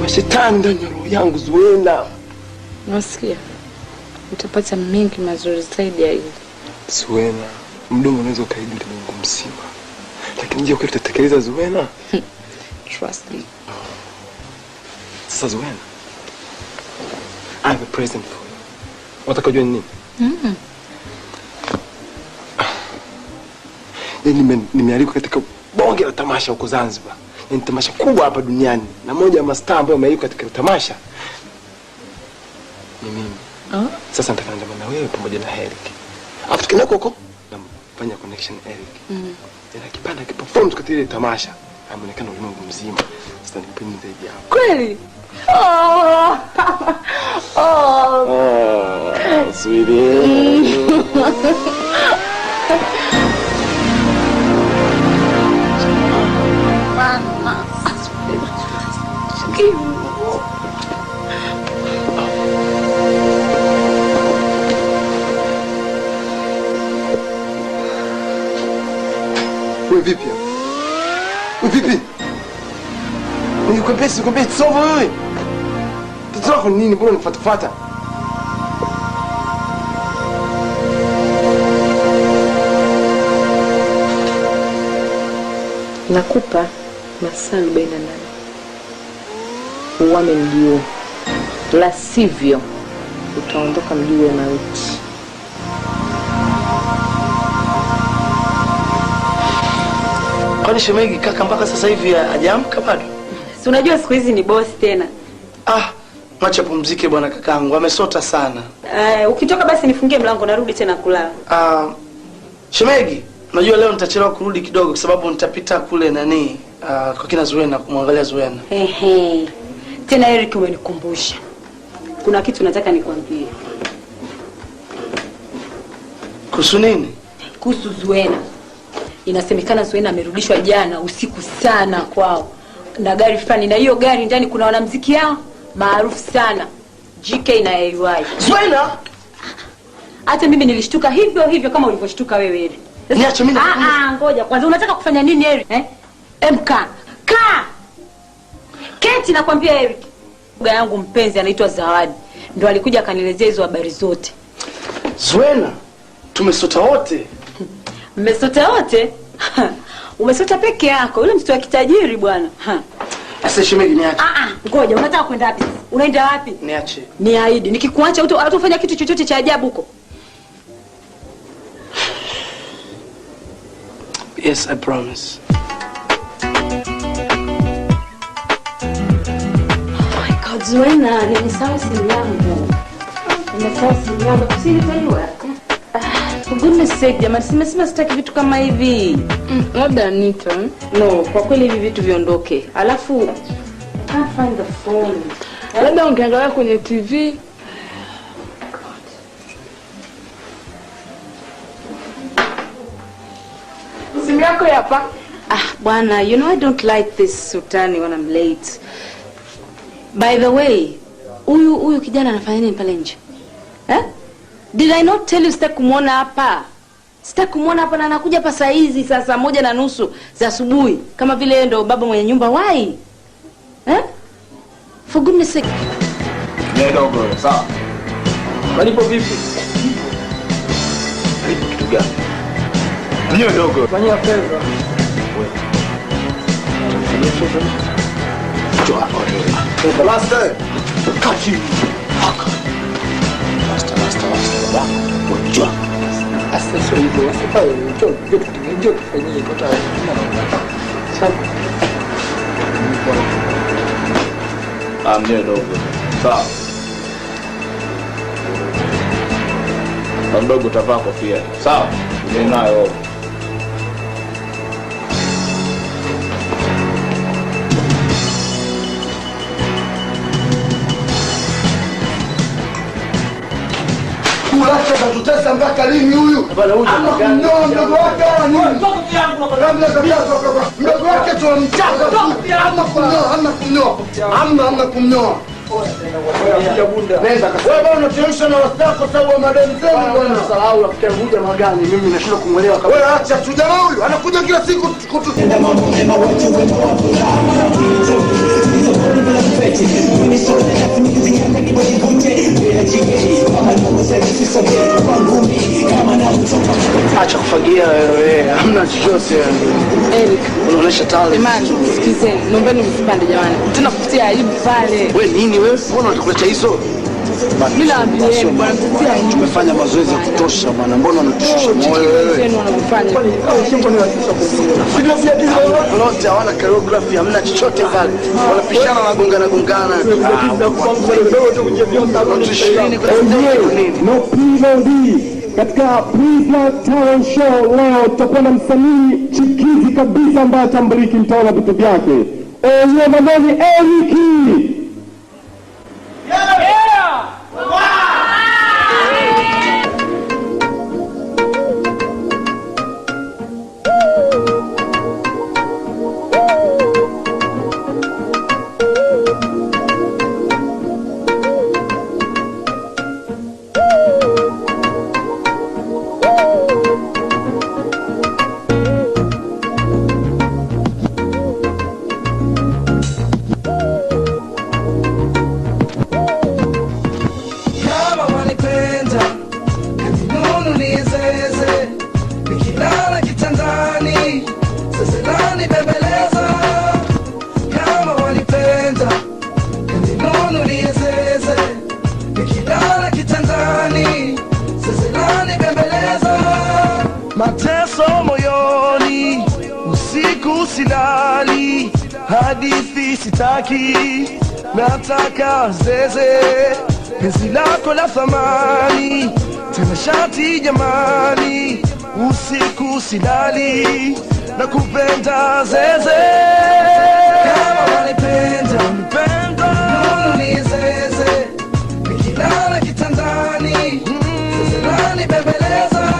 Na shetani ndani ya roho yangu Zuena. Nasikia utapata mengi mazuri zaidi ya hivi. Zuena, mdomo unaweza ukaidi Mungu mzima. Lakini je, kweli tutatekeleza Zuena? Trust me. Sasa Zuena, I have a present for you. Wataka kujua nini? Nimealikwa katika bonge la tamasha huko Zanzibar. Ni tamasha kubwa hapa duniani. Na moja ya mastaa ambayo amealikwa katika tamasha ni mimi. Sasa nataka niandamane na wewe pamoja na Eric. Afu tukinako huko namfanya connection Eric. Kipanda kiperform katika ile tamasha. Ameonekana ulimwengu mzima. Sasa nipende zaidi hapo. Kweli? Sweetie. Wewe vipi? Wewe vipi? Nikwambia sova wewe. Tatizo lako nini? Mbona unifuatafuata? Nakupa masaa 48 uwame mjio, la sivyo utaondoka mjio ya mauti. Kwani shemegi kaka mpaka sasa hivi hajaamka bado? Si unajua siku hizi ni boss tena. Mwacha pumzike bwana kakangu, amesota sana. Ukitoka basi nifungie mlango narudi tena kulala. Shemegi, unajua leo nitachelewa kurudi kidogo kwa sababu nitapita kule kwa kina Zuena kumwangalia Zuena. Tena Eric umenikumbusha. Kuna kitu nataka nikwambie. Kuhusu nini? Kuhusu Zuena. Inasemekana Zuena amerudishwa jana usiku sana kwao na gari fulani, na hiyo gari ndani kuna wanamuziki yao maarufu sana, GK na AY. Zuena? Hata mimi nilishtuka hivyo kama ulivyoshtuka wewe Eric. Niache mimi. Ngoja kwanza, unataka kufanya nini Eric? Keti nakwambia Eric. Mbuga yangu mpenzi anaitwa Zawadi. Ndio alikuja akanielezea hizo habari zote. Zuena, tumesota wote. Mmesota wote? Umesota peke yako. Yule mtoto wa kitajiri bwana. Asa shemegi niache. Ngoja, unataka kwenda wapi? Unaenda wapi? Niache. Niahidi, nikikuacha utafanya kitu chochote cha ajabu huko. Yes, I promise. Zuena, nimesahau simu yangu. Usinitajua. For goodness sake, jamani, simesema sitaki vitu kama hivi. Labda Anita. No, kwa kweli hivi vitu viondoke. Alafu can't find the phone. Labda ungeangalia kwenye TV. Simu yako hapa. Bwana, you know I don't like this sultani when I'm late. By the way, huyu kijana anafanya nini pale nje? Did I not tell you sitaki kumuona hapa? Sitaki kumuona hapa na anakuja hapa saa hizi saa 1:30 za asubuhi kama vile ndo baba mwenye nyumba. Why? For goodness sake. Ndio bro, sawa. Malipo vipi? Malipo kitu gani? Ndio dogo. Fanyia fedha. The last time. Catch you. Last. Unajua. Sasa sio hivyo. Sasa njoo tufanyie kwa tarehe. Sawa. Ndio dogo. Sawa. Na mdogo utavaa kofia. Sawa? Ndio nayo. Acha tatutesa mpaka lini huyu? Ama kumnyoa mdogo wake wala nini? Mdogo wake tunamchaka. Ama kumnyoa. Wewe bwana unachemsha na wastako sababu wa madeni zenu bwana. Salau rafiki yangu huja magani mimi nashindwa kumuelewa kabisa. Wewe acha tu jamaa huyu anakuja kila siku kutu. Acha kufagia wewe, hamna chochote. Eric, unaonesha talent. Jamani, sikizeni, naombeni msipande jamani. Tena kufutia aibu pale. Wewe nini wewe? Mbona unakuleta hizo? Bila ambieni bwana, kufutia aibu. Tumefanya mazoezi ya kutosha bwana. Mbona unatushusha moyo wewe? Wenu wanafanya. Simple ni wasisha kumsikia. Lote hawana choreography, hamna chochote pale. Wanapishana na gongana. No PVD katika Pre-Black Talent Show leo tutakuwa na msanii chikizi kabisa ambaye atambuliki, mtaona vitu vyake. Yeye manani Eric. Mateso moyoni, usiku silali, hadithi sitaki, nataka zeze, penzi lako la thamani, tena shati jamani, usiku silali, nakupenda zeze. Kama wanipenda, nunu ni zeze, nikilala kitandani, zeze nani bembeleza.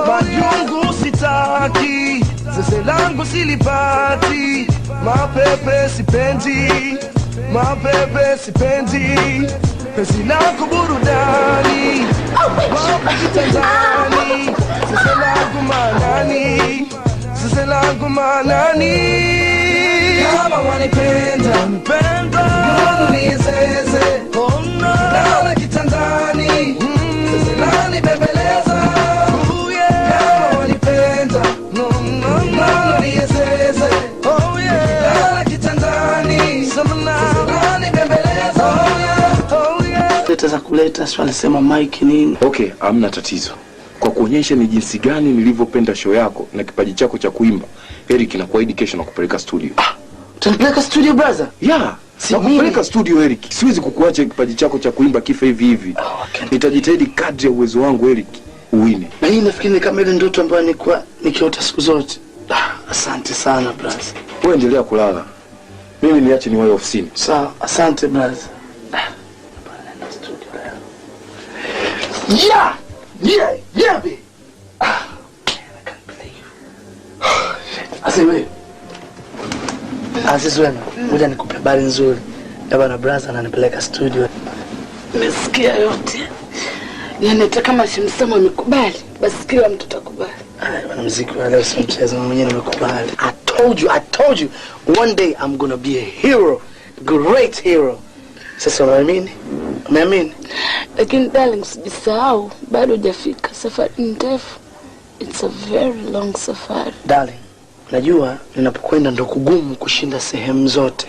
Majungu sitaki, zeze langu silipati, mapepe sipendi, penzi lako burudani, wapo kitandani, zeze langu manani. Kama wanipenda, nunu ni zeze, nikilala kitandani, zeze nani bembeleza. Kama wanipenda, nunu ni zeze, nikilala kitandani, zeze nani bembeleza. Leta za kuleta sio anasema Mike nini? Okay, hamna tatizo. Kwa kuonyesha ni jinsi gani nilivyopenda show yako na kipaji chako cha kuimba, Eric nakuahidi kesho nakupeleka studio. Utanipeleka studio brother? Yeah. Nakupeleka studio Eric. Siwezi kukuacha kipaji chako cha kuimba kifa hivi hivi. Nitajitahidi kadri ya uwezo wangu Eric uwine. Na hii nafikiri ni kama ile ndoto ambayo nilikuwa nikiota siku zote. Asante sana brother. Wewe endelea kulala. Mimi niache niwahi ofisini. Sawa, asante brother. Yeah, babe. I can't believe. Asiwe. Asiwe. Ngoja nikupe habari nzuri. Bwana brother ananipeleka studio. Nimesikia yote. Yaani hata kama Shimsamo amekubali, basi kila mtu atakubali. Bwana muziki wa leo si mchezo, mwenyewe nimekubali. I told you. One day I'm gonna be a hero. Great hero. Sasa unaamini? Umeamini? Lakini darling, usijisahau, bado hujafika. Safari ndefu. It's a very long safari. Darling, najua ninapokwenda ndo kugumu kushinda sehemu zote.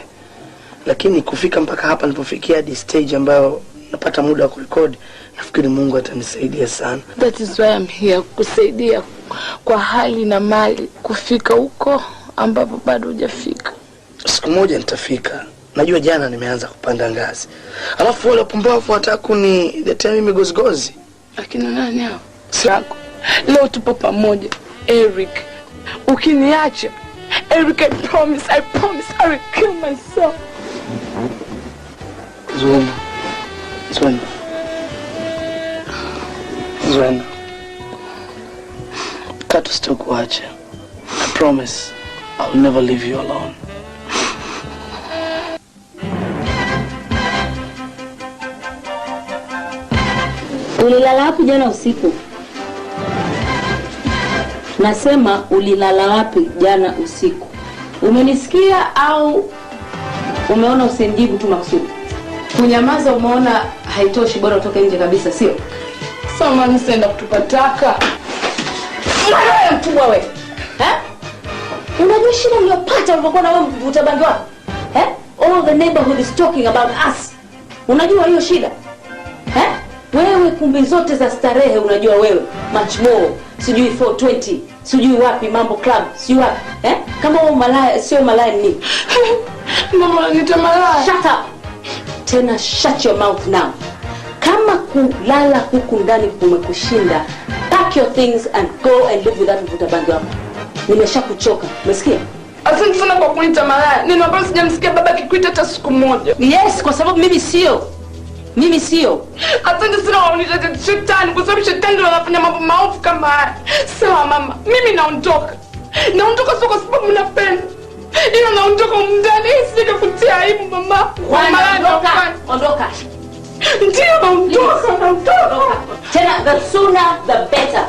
Lakini kufika mpaka hapa nilipofikia hadi stage ambayo napata muda wa kurekodi, nafikiri Mungu atanisaidia sana. That is why I'm here, kusaidia kwa hali na mali kufika huko ambapo bado hujafika. Siku moja nitafika. Najua jana nimeanza kupanda ngazi. Alafu wale pumbavu wanataka kuniletea mimi gozigozi. Lakini nani hao? Sako. Leo tupo pamoja. Eric, Ukiniacha, Eric, I promise, I will kill myself. Zuena. Katu sitakuacha. I promise, I'll never leave you alone. Ulilala wapi jana usiku? Nasema ulilala wapi jana usiku? Umenisikia au umeona usinijibu tu makusudi? Kunyamaza umeona haitoshi, bora utoke nje kabisa, sio? Sama nisenda kutupataka. Wewe mkubwa wewe. Unajua shida uliyopata ulipokuwa na wewe mvuta bangi wako? All the neighborhood is talking about us. Unajua hiyo shida? Wewe kumbi zote za starehe unajua wewe. Much more. Sijui 420, sijui wapi Mambo Club, sijui wapi. Kama wewe malaya sio malaya ni. Mama anita malaya. Shut up. Tena shut your mouth now. Kama kulala huku ndani kumekushinda, pack your things and go and live with that mvuta bangi wako. Nimeshakuchoka. Umesikia? Asante sana kwa kunita malaya. Nina bado sijamsikia baba akikuita hata siku moja. Yes, kwa sababu mimi sio. Asante sana waonita shetani, kwa sababu shetani ndio anafanya mambo maovu kama haya. Sawa mama, mimi naondoka. Naondoka sio kwa sababu napenda. Ila naondoka mndani, sije kukutia aibu mama. Ondoka. Ndio naondoka. Tena the sooner the better.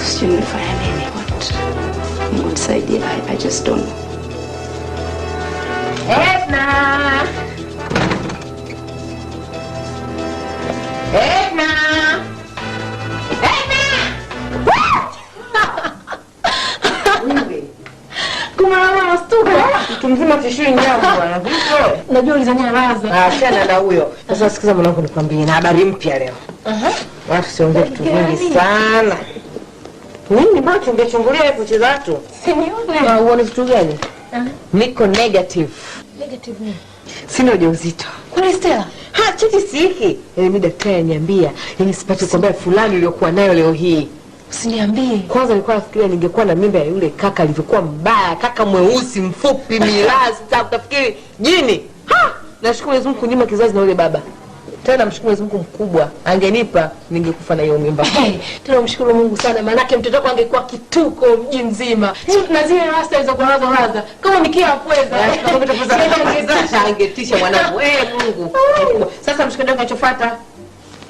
Sijui nifanya nini, what? Mungu nisaidie, I just don't know. Edna! Kumama stuka. Mtu mzima tishiri nyambo bwana. Najua ulizania raza. Achana na huyo. Sasa sikiza mwanangu nikwambie na habari mpya leo. Watu siongee vitu vingi sana. Nini bado ungechungulia hapo kucheza watu? Sinione. Uone vitu gani? Niko negative. Negative nini? Sina ujauzito. Kuna Stella? Cheti siki. Mimi daktari ananiambia, sipati kwamba fulani uliokuwa nayo leo hii. Usiniambie. Kwanza nilikuwa nafikiria ningekuwa na mimba ya yule kaka alivyokuwa mbaya, kaka mweusi mfupi mirasta, utafikiri jini. Nashukuru Mwenyezi Mungu kunyima kizazi na yule baba. Tena mshukuru Mwenyezi Mungu mkubwa, angenipa ningekufa na hiyo mimba. Tena mshukuru Mungu sana, maana mtoto wako angekuwa kituko mji mzima. Sio tunazile rasta hizo kwa raza. Kama nikia pweza. Sasa angetisha mwanangu. Mungu. Sasa mshikaji wangu anachofuata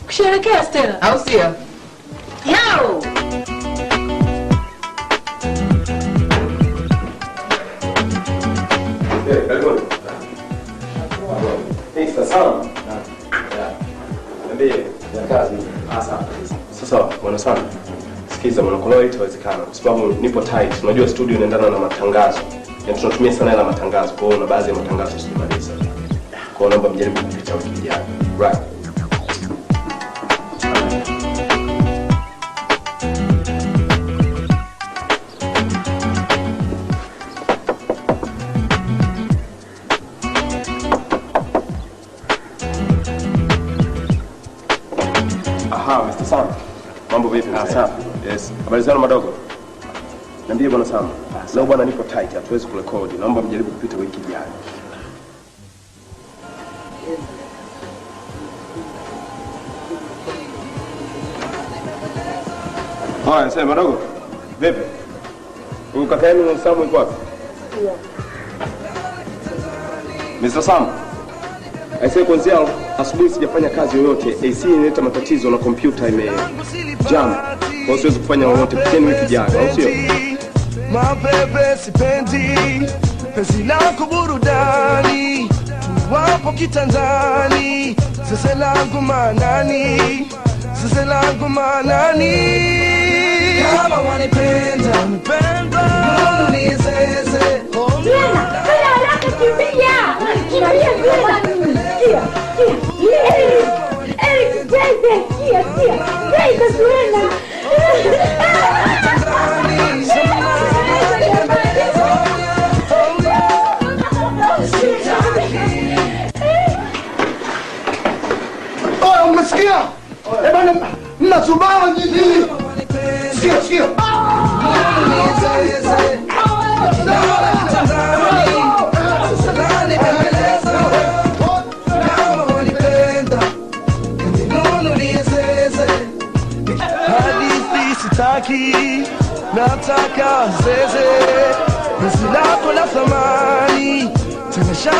kusherehekea Stella. Au sio? Yao. Sasa bwana sana. Sikiza bwana, kwa leo itawezekana kwa sababu nipo tight. Unajua studio inaendana na matangazo. Yaani tunatumia sana hela matangazo. Kwa hiyo na baadhi ya matangazo sijamaliza. Kwa hiyo naomba mjaribu kupitia wiki ijayo. Right. Mr. Sam. Mambo vipi? Sawa. Yes. Habari zenu madogo? Niambie bwana Sam. Leo bwana nipo tight, hatuwezi kurekodi. Naomba mjaribu kupita wiki ijayo. Haya, sema madogo. Vipi? Huyu kaka yenu Sam yuko wapi? Mr. Sam. Aisee, kwanza asubuhi sijafanya kazi yoyote. AC inaleta matatizo na kompyuta jam. Kwa siwezi kufanya lolote. Piteni wiki ijayo, au sio? Mabebe sipendi penzi lako burudani, tuwapo kitandani, sasa langu manani, sasa langu manani. Kama wanipenda mbona nizeze Yana, kaya haraka kimbia. Eric,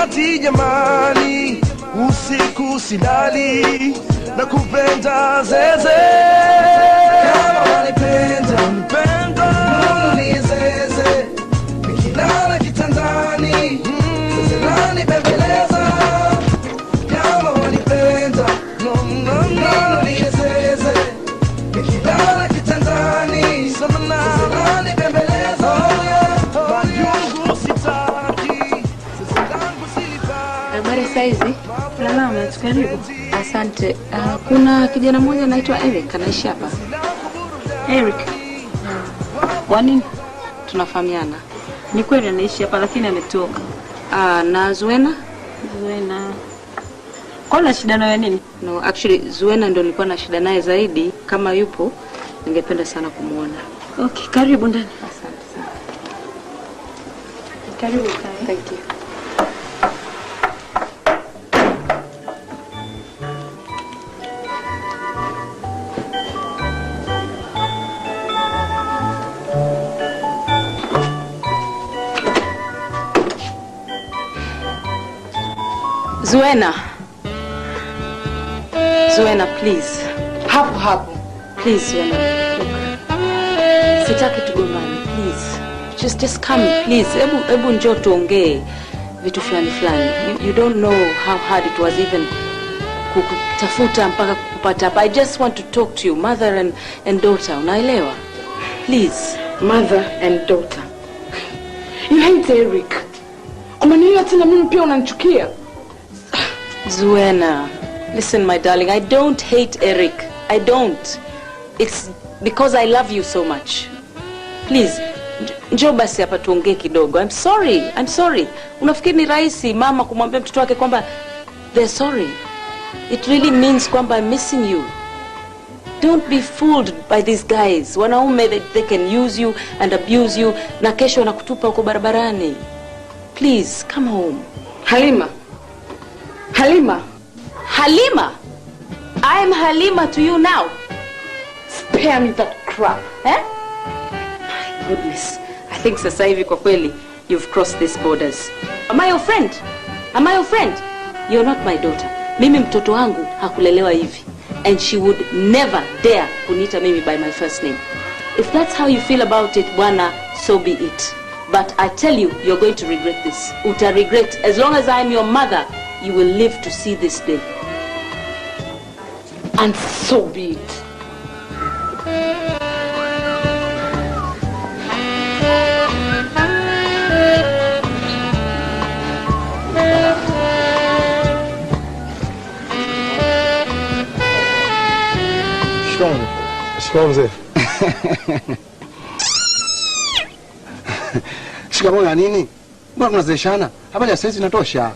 dhati jamani, usiku silali na kupenda zeze. Kama wanipenda nizeze, nikilala kitandani zeze lani bembeleza. Kama wanipenda nizeze, nikilala kitandani zeze lani bembeleza. Majungu sitaki, zeze langu silipati. Habari saizi? Salama, karibu. Asante. Kuna kijana mmoja anaitwa Eric anaishi hapa. Eric. Kwa nini? Tunafahamiana. Ni kweli anaishi hapa lakini ametoka. Na Zuena? Zuena. Kwa nini shida nayo nini? No, actually Zuena ndio nilikuwa na shida naye zaidi. Kama yupo, ningependa sana kumuona. Okay, karibu ndani. Asante sana. Karibu kae. Thank you. Zuena. Zuena, please. Hapo. Please, Zuena. Look. Sitaki tugombane, please. Just come, please. Ebu njoo tuongee vitu fulani. You don't know how hard it was even kutafuta mpaka kupata hapa. I just want to talk to you, mother and daughter. Unaelewa? Please. Mother and daughter. You hate Eric. Kwa nini tena mimi pia unanichukia? Zuena, listen my darling, I don't hate Eric. I don't. It's because I love you so much. Please, njoo basi hapa tuongee kidogo. I'm sorry. Unafikiri ni rahisi mama kumwambia mtoto wake kwamba they're sorry? It really means kwamba I'm missing you. Don't be fooled by these guys. Wanaume, they can use you and abuse you na kesho wanakutupa huko barabarani. Please, come home. Halima. I am Halima to you now. Spare me that crap. My goodness. I think sasa hivi kwa kweli you've crossed these borders. Am I your friend? You're not my daughter. Mimi mtoto wangu hakulelewa hivi. And she would never dare kuniita mimi by my first name. If that's how you feel about it, bwana, so be it. But I tell you, you're going to regret this. Uta regret. As long as I'm your mother, you will live to see this day. And so be it. Shikamoo mzee. Shikamoo ya nini? Mbona tunazeshana? Habari ya saizi inatosha.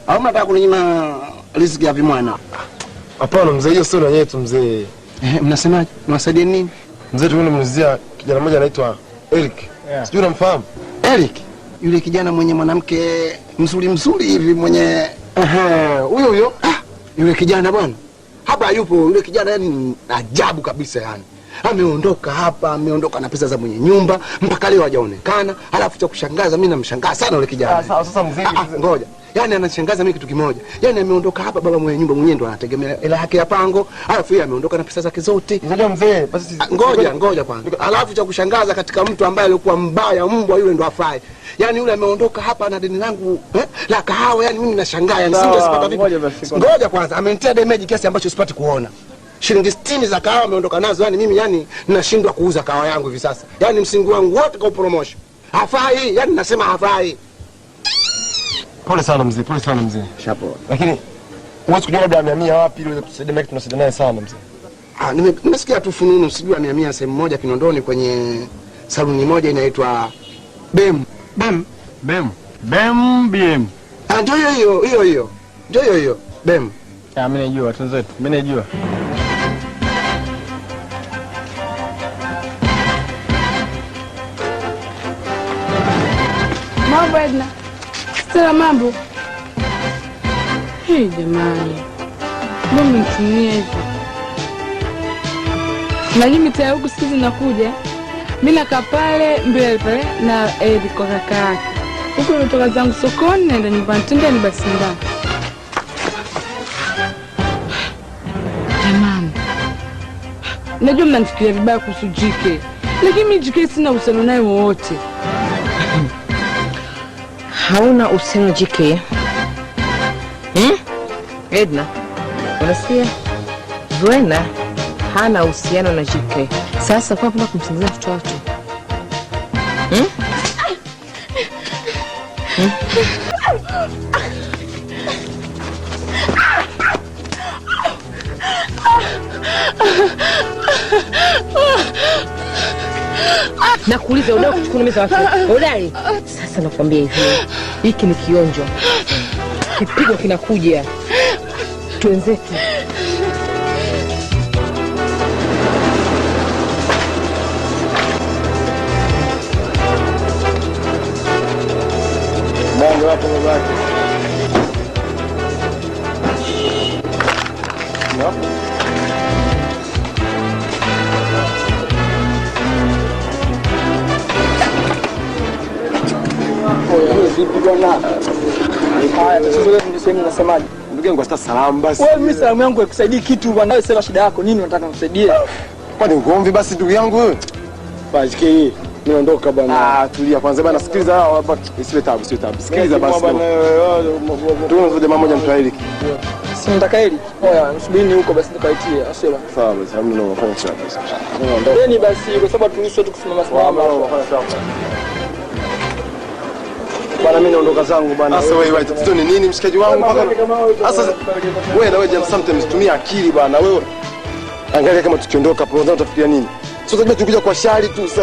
Au mnataka kuninyima riziki ya vimwana? Hapana mzee, hiyo sio yetu mzee. Mnasemaje? Mwasaidie nini? Mzee, tumemnuzia kijana mmoja anaitwa Eric. Sijui unamfahamu? Eric? Yule kijana mwenye mwanamke mzuri hivi mwenye huyo. Yule kijana bwana. Hapa yupo yule kijana, yani ajabu kabisa yani. Ameondoka hapa, ameondoka na pesa za mwenye nyumba, mpaka leo hajaonekana. Alafu cha kushangaza, mimi namshangaa sana yule kijana. Sasa mzee, ngoja. Yani anashangaza mimi kitu kimoja. Yani ameondoka hapa, baba mwenye nyumba mwenyewe ndo anategemea hela yake ya pango. Alafu yeye ameondoka na pesa zake zote. Unajua mzee, basi ngoja kwanza. Alafu cha kushangaza, katika mtu ambaye alikuwa mbaya, mbwa yule ndo afai. Yani yule ameondoka hapa na deni langu la kahawa, yani mimi nashangaa, yani singepata vipi? Ngoja kwanza, amenitia damage kiasi ambacho sipati kuona. Shilingi 60 za kahawa ameondoka nazo, yani mimi ninashindwa kuuza kahawa yangu hivi sasa. Yani msingi wangu wote kwa promotion. Hafai, yani nasema hafai. Pole sana mzee. Shapo. Lakini huwezi kujua labda amehamia wapi ili tusaidia naye, tunasaidia naye sana mzee. Nimesikia tu fununu, sijui amehamia sehemu moja Kinondoni kwenye saluni moja inaitwa BM. Ndio hiyo. BM. Mimi najua tunzetu. Mimi najua. Mambo Edna. Stella, mambo. Hey jamani. Mbona mnitumia hivi? Lakini tayari huku siku zinakuja. Mimi nakaa pale mbele pale na Eric kwa kaka yake. Huko nimetoka zangu sokoni naenda nyumbani, tendeni basi ndani. Jamani, najua mnanifikiria vibaya kuhusu JK, lakini mimi JK sina uhusiano naye wowote. Hauna uhusiano JK? Edna, unasikia? Zuena hana uhusiano na JK. Sasa kwa nini kumsingizia mtoto wako? Nakuuliza unao kuchukunumiza watu. Udai. Sasa nakwambia hivi. Hiki ni kionjo. Kipigo kinakuja. Tuenzetu. Mungu hapo mbaki. Haya, tatizo letu ni sehemu nasemaje? Ndugu yangu hata salamu basi. Wewe mimi salamu yangu ikusaidii kitu bwana, wewe sema shida yako nini unataka nisaidie? Kwani ugomvi basi ndugu yangu wewe? Basi hii niondoka bwana. Tulia kwanza bwana, sikiliza hapa. Isiwe tabu. Sikiliza basi. Tunaanza jamaa moja mtu Eric. Si nataka Eric. Oya, msubiri huko basi nikaitie, asema. Sawa basi, hamna nafanya sawa basi. Ndio basi kwa sababu tulisho tukusimama salama. Bwana mimi naondoka zangu bwana. Sasa wewe tatizo ni nini mshikaji wangu mpaka sasa wewe na wewe sometimes tumia akili bwana wewe. Angalia kama tukiondoka hapo unataka utafikiria nini? Sio tunajua tukija kwa shari tu sasa.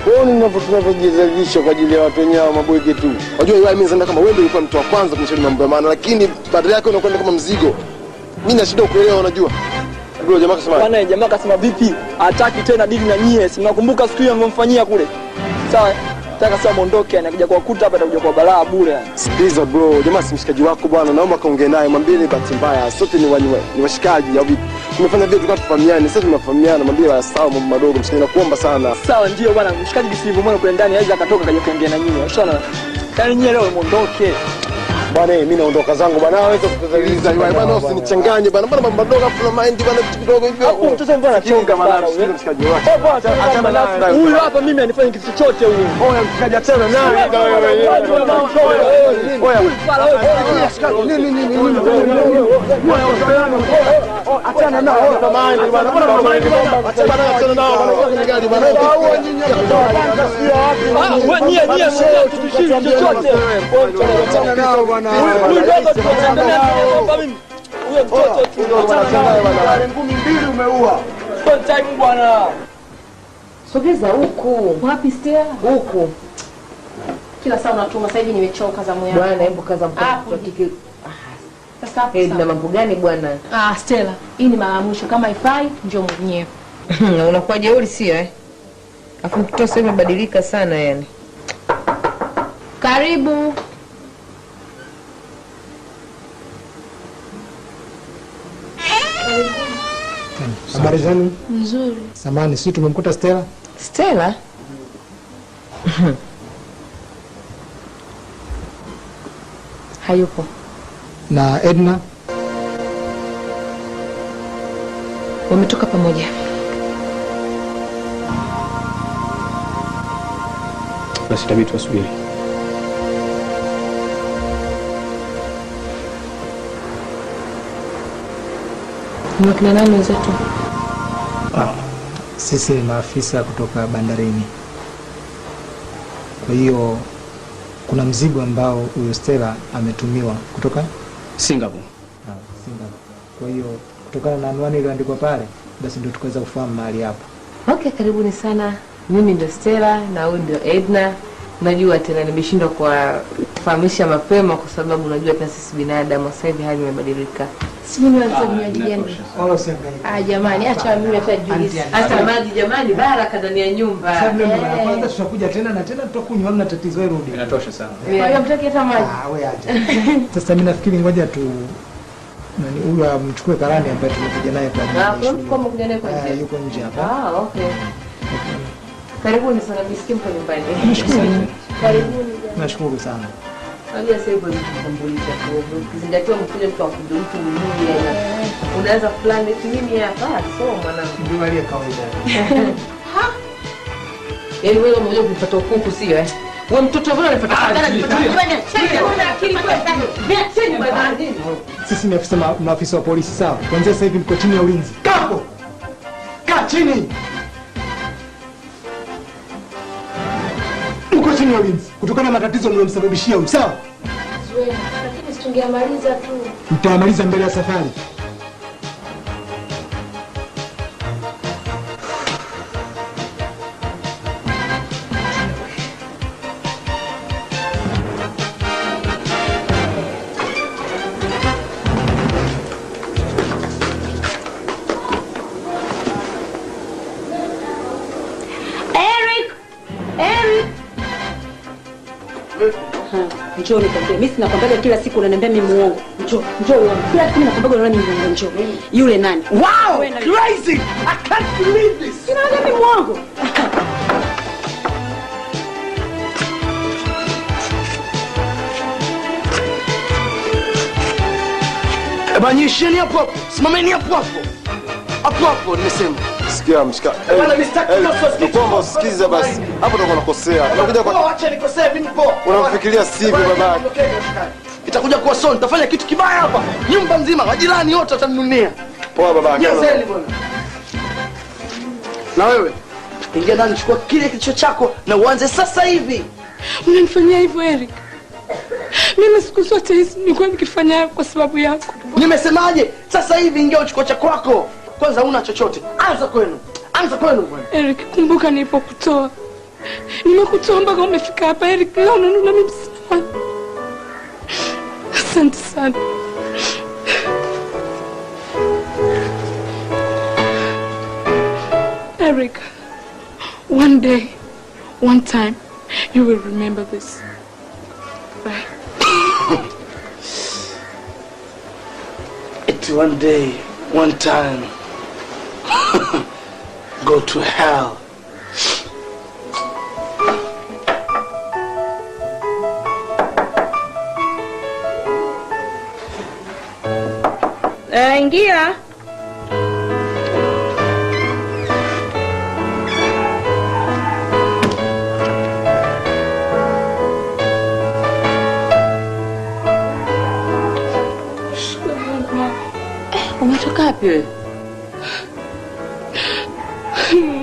Wewe tunavyojizavisha kwa ajili ya watu wenyewe mabwege tu. Unajua wewe mimi nzenda kama wewe ndio ulikuwa mtu wa kwanza kunishauri mambo ya maana lakini badala yake unakwenda kama mzigo. Mimi na shida kuelewa unajua. Bro jamaa kasema. Bwana jamaa kasema vipi? Hataki tena dili na nyie. Si mnakumbuka siku hiyo mmemfanyia kule? Sawa. Nataka sasa muondoke, anakuja kwa kuta hapa atakuja kwa balaa bure yani. Sikiliza bro, jamaa si mshikaji wako bwana, naomba kaongee naye, mwambie ni bahati mbaya, sote ni washikaji au vipi? Tumefanya vile tukao tufahamiane, sasa tumefahamiana, mwambie la sawa mambo madogo, mshikaji nakuomba sana. Sawa ndio bwana, mshikaji kisivyo mwana kule ndani aweza akatoka kaja kuongea na nyinyi. Unaona? Yaani nyinyi leo muondoke. Bwana mimi naondoka zangu bwana, wewe usikiliza wewe bwana, usinichanganye bwana, mbona mambo madogo afu na mind bwana vitu vidogo hivyo. Hapo mtoto mbona anachonga bwana, mshikaji wake. Huyu hapa mimi anifanya kitu chochote huyu. Oya mshikaji achana naye. Oya nini. Achana nao bwana, bwana achana nao bwana, gari bwana. Wewe nyie chochote. Achana nao bwana. Huyu baba tunatangana hapa mimi. Huyo mtoto tu bwana. Ngumi mbili umeua. Don't time bwana. Sogeza huku. Wapi Stella? Huku. Kila saa unatuma, sasa hivi nimechoka za moyo. Bwana hebu kaza mkono kike. Sasa hapo na mambo gani bwana? Stella, hii ni mara mwisho, kama haifai njoo mwenyewe. Unakuwa jeuri sio Afu mtoto sasa imebadilika sana yani. Karibu. Habari zenu? Nzuri. Samahani, sisi tumemkuta Stella? Stella? Hayupo. Na Edna? Wametoka pamoja. Basi tabitu wasubiri. Ni kina nani wenzetu? Sisi ni maafisa kutoka bandarini. Kwa hiyo kuna mzigo ambao huyo Stella ametumiwa kutoka Singapore. Singapore. Kwa hiyo kutokana na anwani iliyoandikwa pale, basi ndio tukaweza kufahamu mahali hapo. Okay, karibuni sana. Mimi ndio Stella na huyu ndio Edna. Najua tena nimeshindwa kufahamisha mapema kwa sababu najua pia sisi binadamu sasa hivi hali imebadilika. Si mimi nataka vinywaji gani? Wala usiangalie. Jamani, acha mimi hata juice. Hata maji jamani, baraka ndani ya nyumba. Kwanza tutakuja tena na tena tutakunywa, hamna tatizo, wewe rudi. Inatosha sana. Wewe mtaki hata maji? Wewe acha. Sasa mimi nafikiri ngoja tu huyu amchukue karani ambaye tumekuja naye kwa nini? Kwa mkuja naye kwa nini? Yuko nje hapa. Okay. Karibuni sana, msikie mko nyumbani. Karibuni. Nashukuru sana. Angalia sasa hivi kutambulisha kwa ukizingatia mkuja mtu akuja mtu mwenyewe na unaweza plan mimi hapa so mwanangu. Ndio ile kawaida. Ha? Yaani wewe mmoja kupata hukuku sio eh? Wewe mtoto vile anapata kazi. Sisi ni maafisa wa polisi sawa. Kuanzia sasa hivi mko chini ya ulinzi. Kapo. Kaa chini. Mko chini ya ulinzi kutokana na matatizo mliyomsababishia huyu sawa? Zuena, lakini situngeamaliza tu. Mtamaliza mbele ya safari. Njoo nikwambie, mimi sinakwambia kila siku unaniambia mimi muongo. Njoo uone. Kila siku nakwambia unaniambia mimi muongo, njoo. Yule nani? Wow! Crazy! I can't believe this. Unaambia mimi muongo. Banyisheni hapo hapo. Simameni hapo hapo. Hapo hapo nimesema. Sikia mshika. Bwana mistaki Naomba usikize basi. Hapo ndo unakosea. Unakuja kwa acha nikosea mimi nipo. Unamfikiria sivyo babake. Itakuja kuwa son, tafanya kitu kibaya hapa. Nyumba nzima, majirani wote wataninunia. Poa babake. Nyazeni bwana. Na wewe, ingia ndani chukua kile kilicho chako na uanze sasa hivi. Unanifanyia hivyo Eric? Mimi siku zote hizi nilikuwa nikifanya kwa sababu yako. Nimesemaje? Sasa hivi ingia uchukue cha kwako. Kwanza una chochote. Anza kwenu. Anza kwenu bwana. Eric, kumbuka nilipokutoa. Nimekutoa mpaka umefika hapa Eric. Leo unaona mimi sana. Asante sana. Eric, one day, one time, you will remember this. Bye. It's one day, one time. Go to hell. Ingia. Umetoka wapi wewe?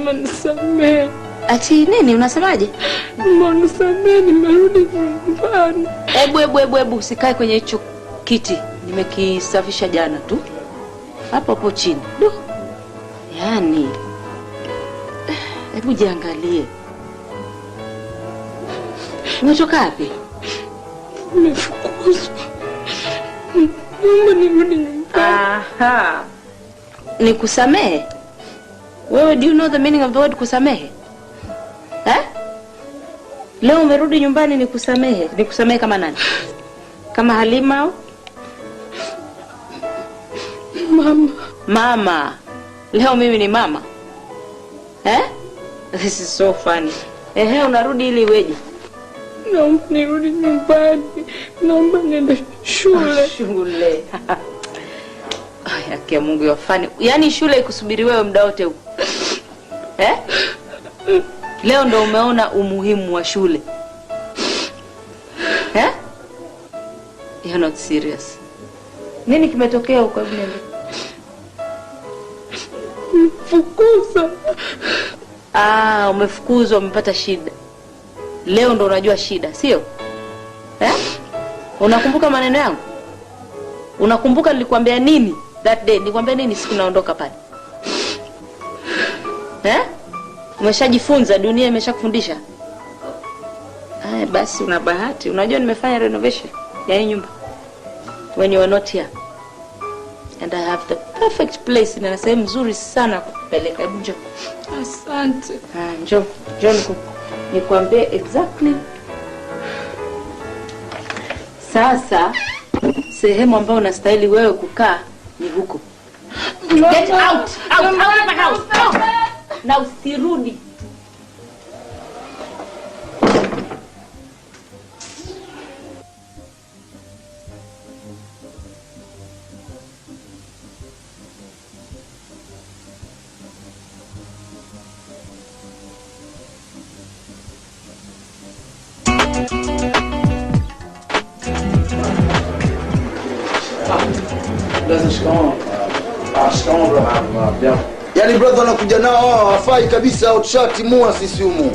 Manisamehe. Ati nini unasemaje? Manisamehe, nimerudi nyumbani. Ebu usikae kwenye hicho kiti. Nimekisafisha jana tu. Hapo chini. Yaani. Hebu jiangalie. Umetoka wapi? Nimefukuzwa. Naomba nirudi nyumbani. Aha. Nikusamehe? Wewe, do you know the meaning of the word kusamehe? Leo umerudi nyumbani nikusamehe. Nikusamehe kama nani? Kama Halima au? Mama. Leo mimi ni mama. This is so funny. Unarudi ili weje? Naomba nirudi nyumbani. Naomba niende shule. Shule. Yake Mungu yafani. Yaani shule ikusubiri wewe muda wote huu. Leo ndo umeona umuhimu wa shule. You're not serious. Nini kimetokea huko hivi nende? Mfukuza. Umefukuzwa, umepata shida. Leo ndo unajua shida, sio? Unakumbuka maneno yangu? Unakumbuka nilikwambia nini that day? Nilikwambia nini siku naondoka pale? Umeshajifunza, dunia imeshakufundisha. Basi una bahati. Unajua nimefanya renovation ya hii nyumba. When you are not here. And I have the perfect place na sehemu nzuri sana kupeleka. Hebu njoo. Asante. Njoo nikwambie exactly. Sasa sehemu ambayo unastahili wewe kukaa ni huko. Get out of my house. Na usirudi. Blaza shikamoo. Shikamoo brother. Yaani brother wanakuja nao wao hawafai kabisa au tushatimua sisi humu.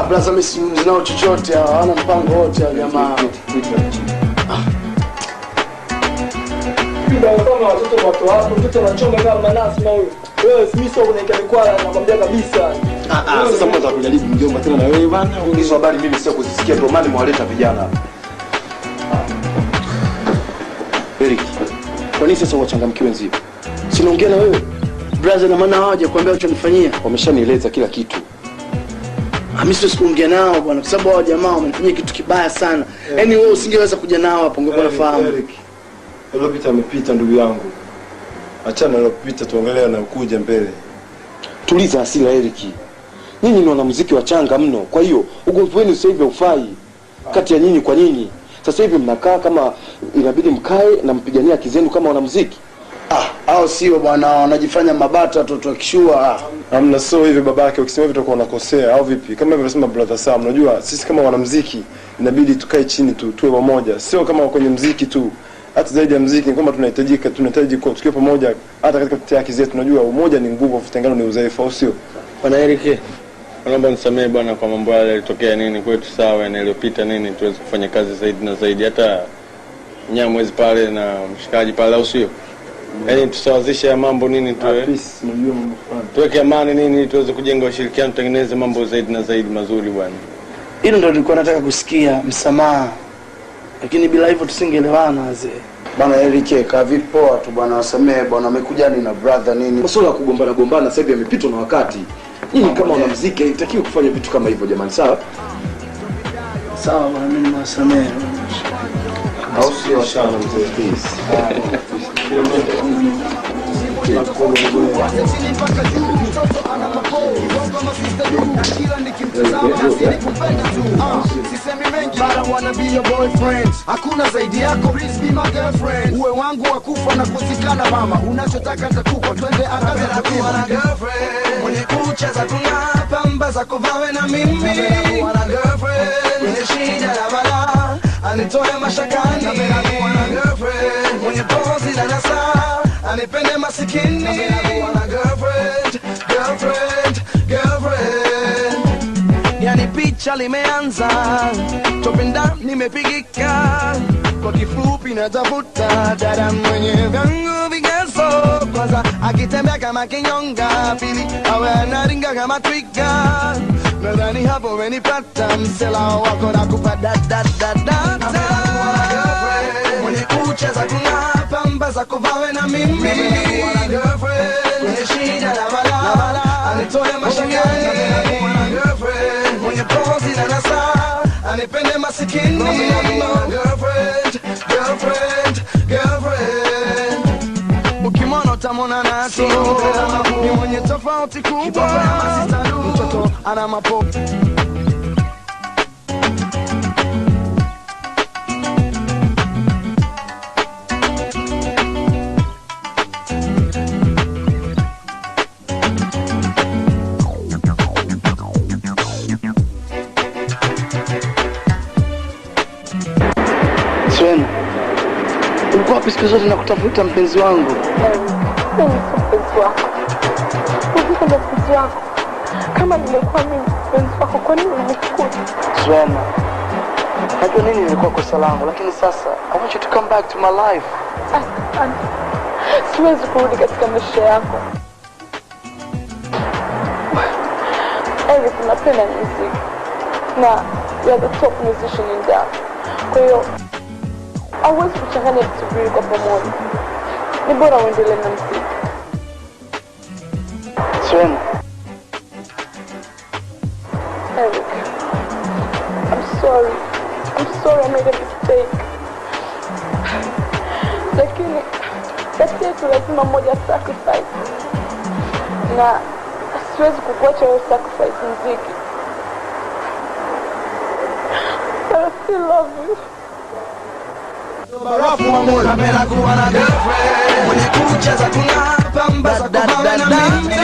Blaza mimi si nao chochote, hawana mpango wote wa jamaa. Ndio kama watoto wako, mtoto anachonga kama manasi na huyo. Wewe mimi sio unaika mikwala nakwambia kabisa. Sasa mwanzo kujaribu mjomba tena na wewe bana. Hizo habari mimi sio kuzisikia, ndio maana mwaleta vijana hapa. Eric, kwa nini sasa wachangamkiwe nzio? Sinaongea na wewe. Brother na maana hawaje kuambia ulichonifanyia. Wameshanieleza kila kitu. Mimi sikuongea nao bwana kwa sababu hao jamaa wamenifanyia kitu kibaya sana. Yaani wewe usingeweza kuja nao hapo ungekuwa unafahamu. Eric, iliyopita amepita ndugu yangu. Achana iliyopita tuongelee na kuja mbele. Tuliza hasira Eric. Nyinyi ni wanamuziki wachanga mno. Kwa hiyo ugomvi wenu sasa hivi haufai. Kati ya nyinyi kwa nyinyi. Sasa hivi mnakaa kama inabidi mkae na mpigania haki zenu kama wanamuziki. Hao sio bwana, wanajifanya mabata watoto wakishua. Hamna, sio hivi babake, ukisema hivi utakuwa unakosea au vipi? Kama alivyosema brother Sam, unajua sisi kama wanamuziki inabidi tukae chini tuwe pamoja. Sio kama kwenye muziki tu. Hata zaidi ya muziki kama tunahitaji kuwa tukiwa pamoja hata katika kutetea haki zetu. Unajua umoja ni nguvu, utengano ni udhaifu, au sio? Bwana Eric, naomba nisamehe bwana kwa mambo yale yalitokea nini kwetu, sawa na iliyopita nini, tuweze kufanya kazi zaidi na zaidi, hata Nyamwezi pale na mshikaji pale, au sio? Yaani tusawazishe ya mambo nini tuweke amani nini, tuweze kujenga ushirikiano, tutengeneze mambo zaidi na zaidi mazuri bwana. Hilo ndio nilikuwa nataka kusikia, msamaha. Lakini bila hivyo tusingeelewana wazee. Bana Eric, kaa vipi poa tu bwana, wasamehe bwana, amekuja ni na brother nini. Masuala ya kugombana sasa hivi yamepitwa na wakati. Nyinyi kama wanamuziki haitakiwi kufanya vitu kama hivyo jamani, sawa? Sawa bwana, mimi nawasamehe. Au sio sana mzee please. Hakuna zaidi yako, please be my girlfriend. Uwe wangu wa kufa na kusikana mama, unachotaka nitakupa, twende angaza na kuwa na girlfriend. Mwenye kucha za kung'aa, pamba za kuvawe na mimi. Kuwa na girlfriend, mwenye shida na balaa, anitoe mashakani. Kuwa na girlfriend, mwenye pozi na nasaa, anipende masikini. Kuwa na girlfriend, girlfriend, girlfriend. Yani picha limeanza, topenda nimepigika. Kwa kifupi natafuta dada mwenye vyangu vigezo. Kwanza akitembea kama kinyonga, pili awe anaringa kama twiga. Nadhani hapo umenipata, msela wako nakupa da da da da da. Mwenye kucha za kung'aa, pamba za kuvawe na mimi. Mwenye shida na balaa, anitoe mashakani. Mwenye pozi na nasaa, anipende masikini. Girlfriend, girlfriend, girlfriend. Ukimwona utamwona nasi, ni mwenye tofauti kubwa. Mtoto ana mapo. Swena, ulikuwa wapi siku zote na kutafuta mpenzi wangu? Mimi si mpenzi wako. Mimi ndo mpenzi wako. Kama nimekuwa mimi mpenzi wako, kwa nini unifukuza? Swena, najua nini nilikuwa kosa langu, lakini sasa I want you to come back to my life. Siwezi kurudi katika maisha yako. Eric, napenda muziki. Na you're the top musician in town. Kwa hiyo hauwezi kuchanganya vitu viwili kwa pamoja. Ni bora uendelee na muziki. Swena. Eric, I'm sorry. I made a mistake. Lakini kati yetu lazima mmoja sacrifice. Na siwezi kukuacha wewe sacrifice muziki. But I still love you. Barafu wa mola napenda kuwa na girlfriend. Mwenye kucha za kung'aa, pamba za kuvawe na mimi.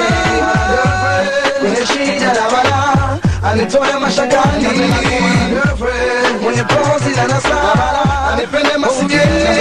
Mwenye shida na balaa, anitoe mashakani. Mwenye pozi na nasaa, anipende masikini.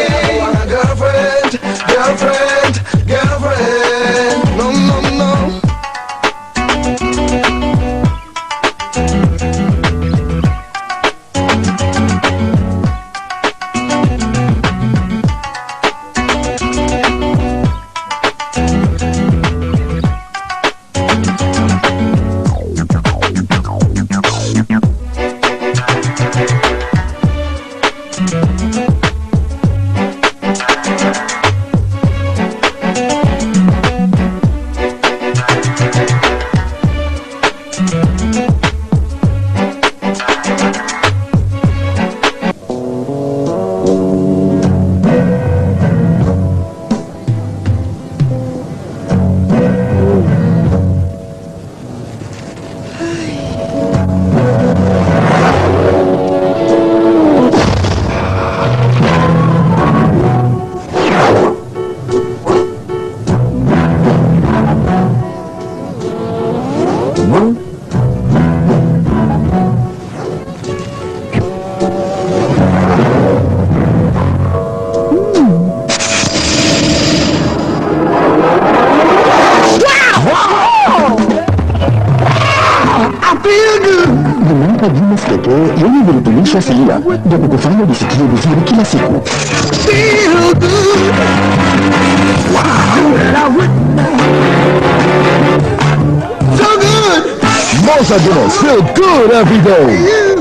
Limas pekee yenye virutubisho asilia vya kukufanya ujisikie vizuri kila siku. Feel good. Wow. So good. Monster Dinners feel good every day.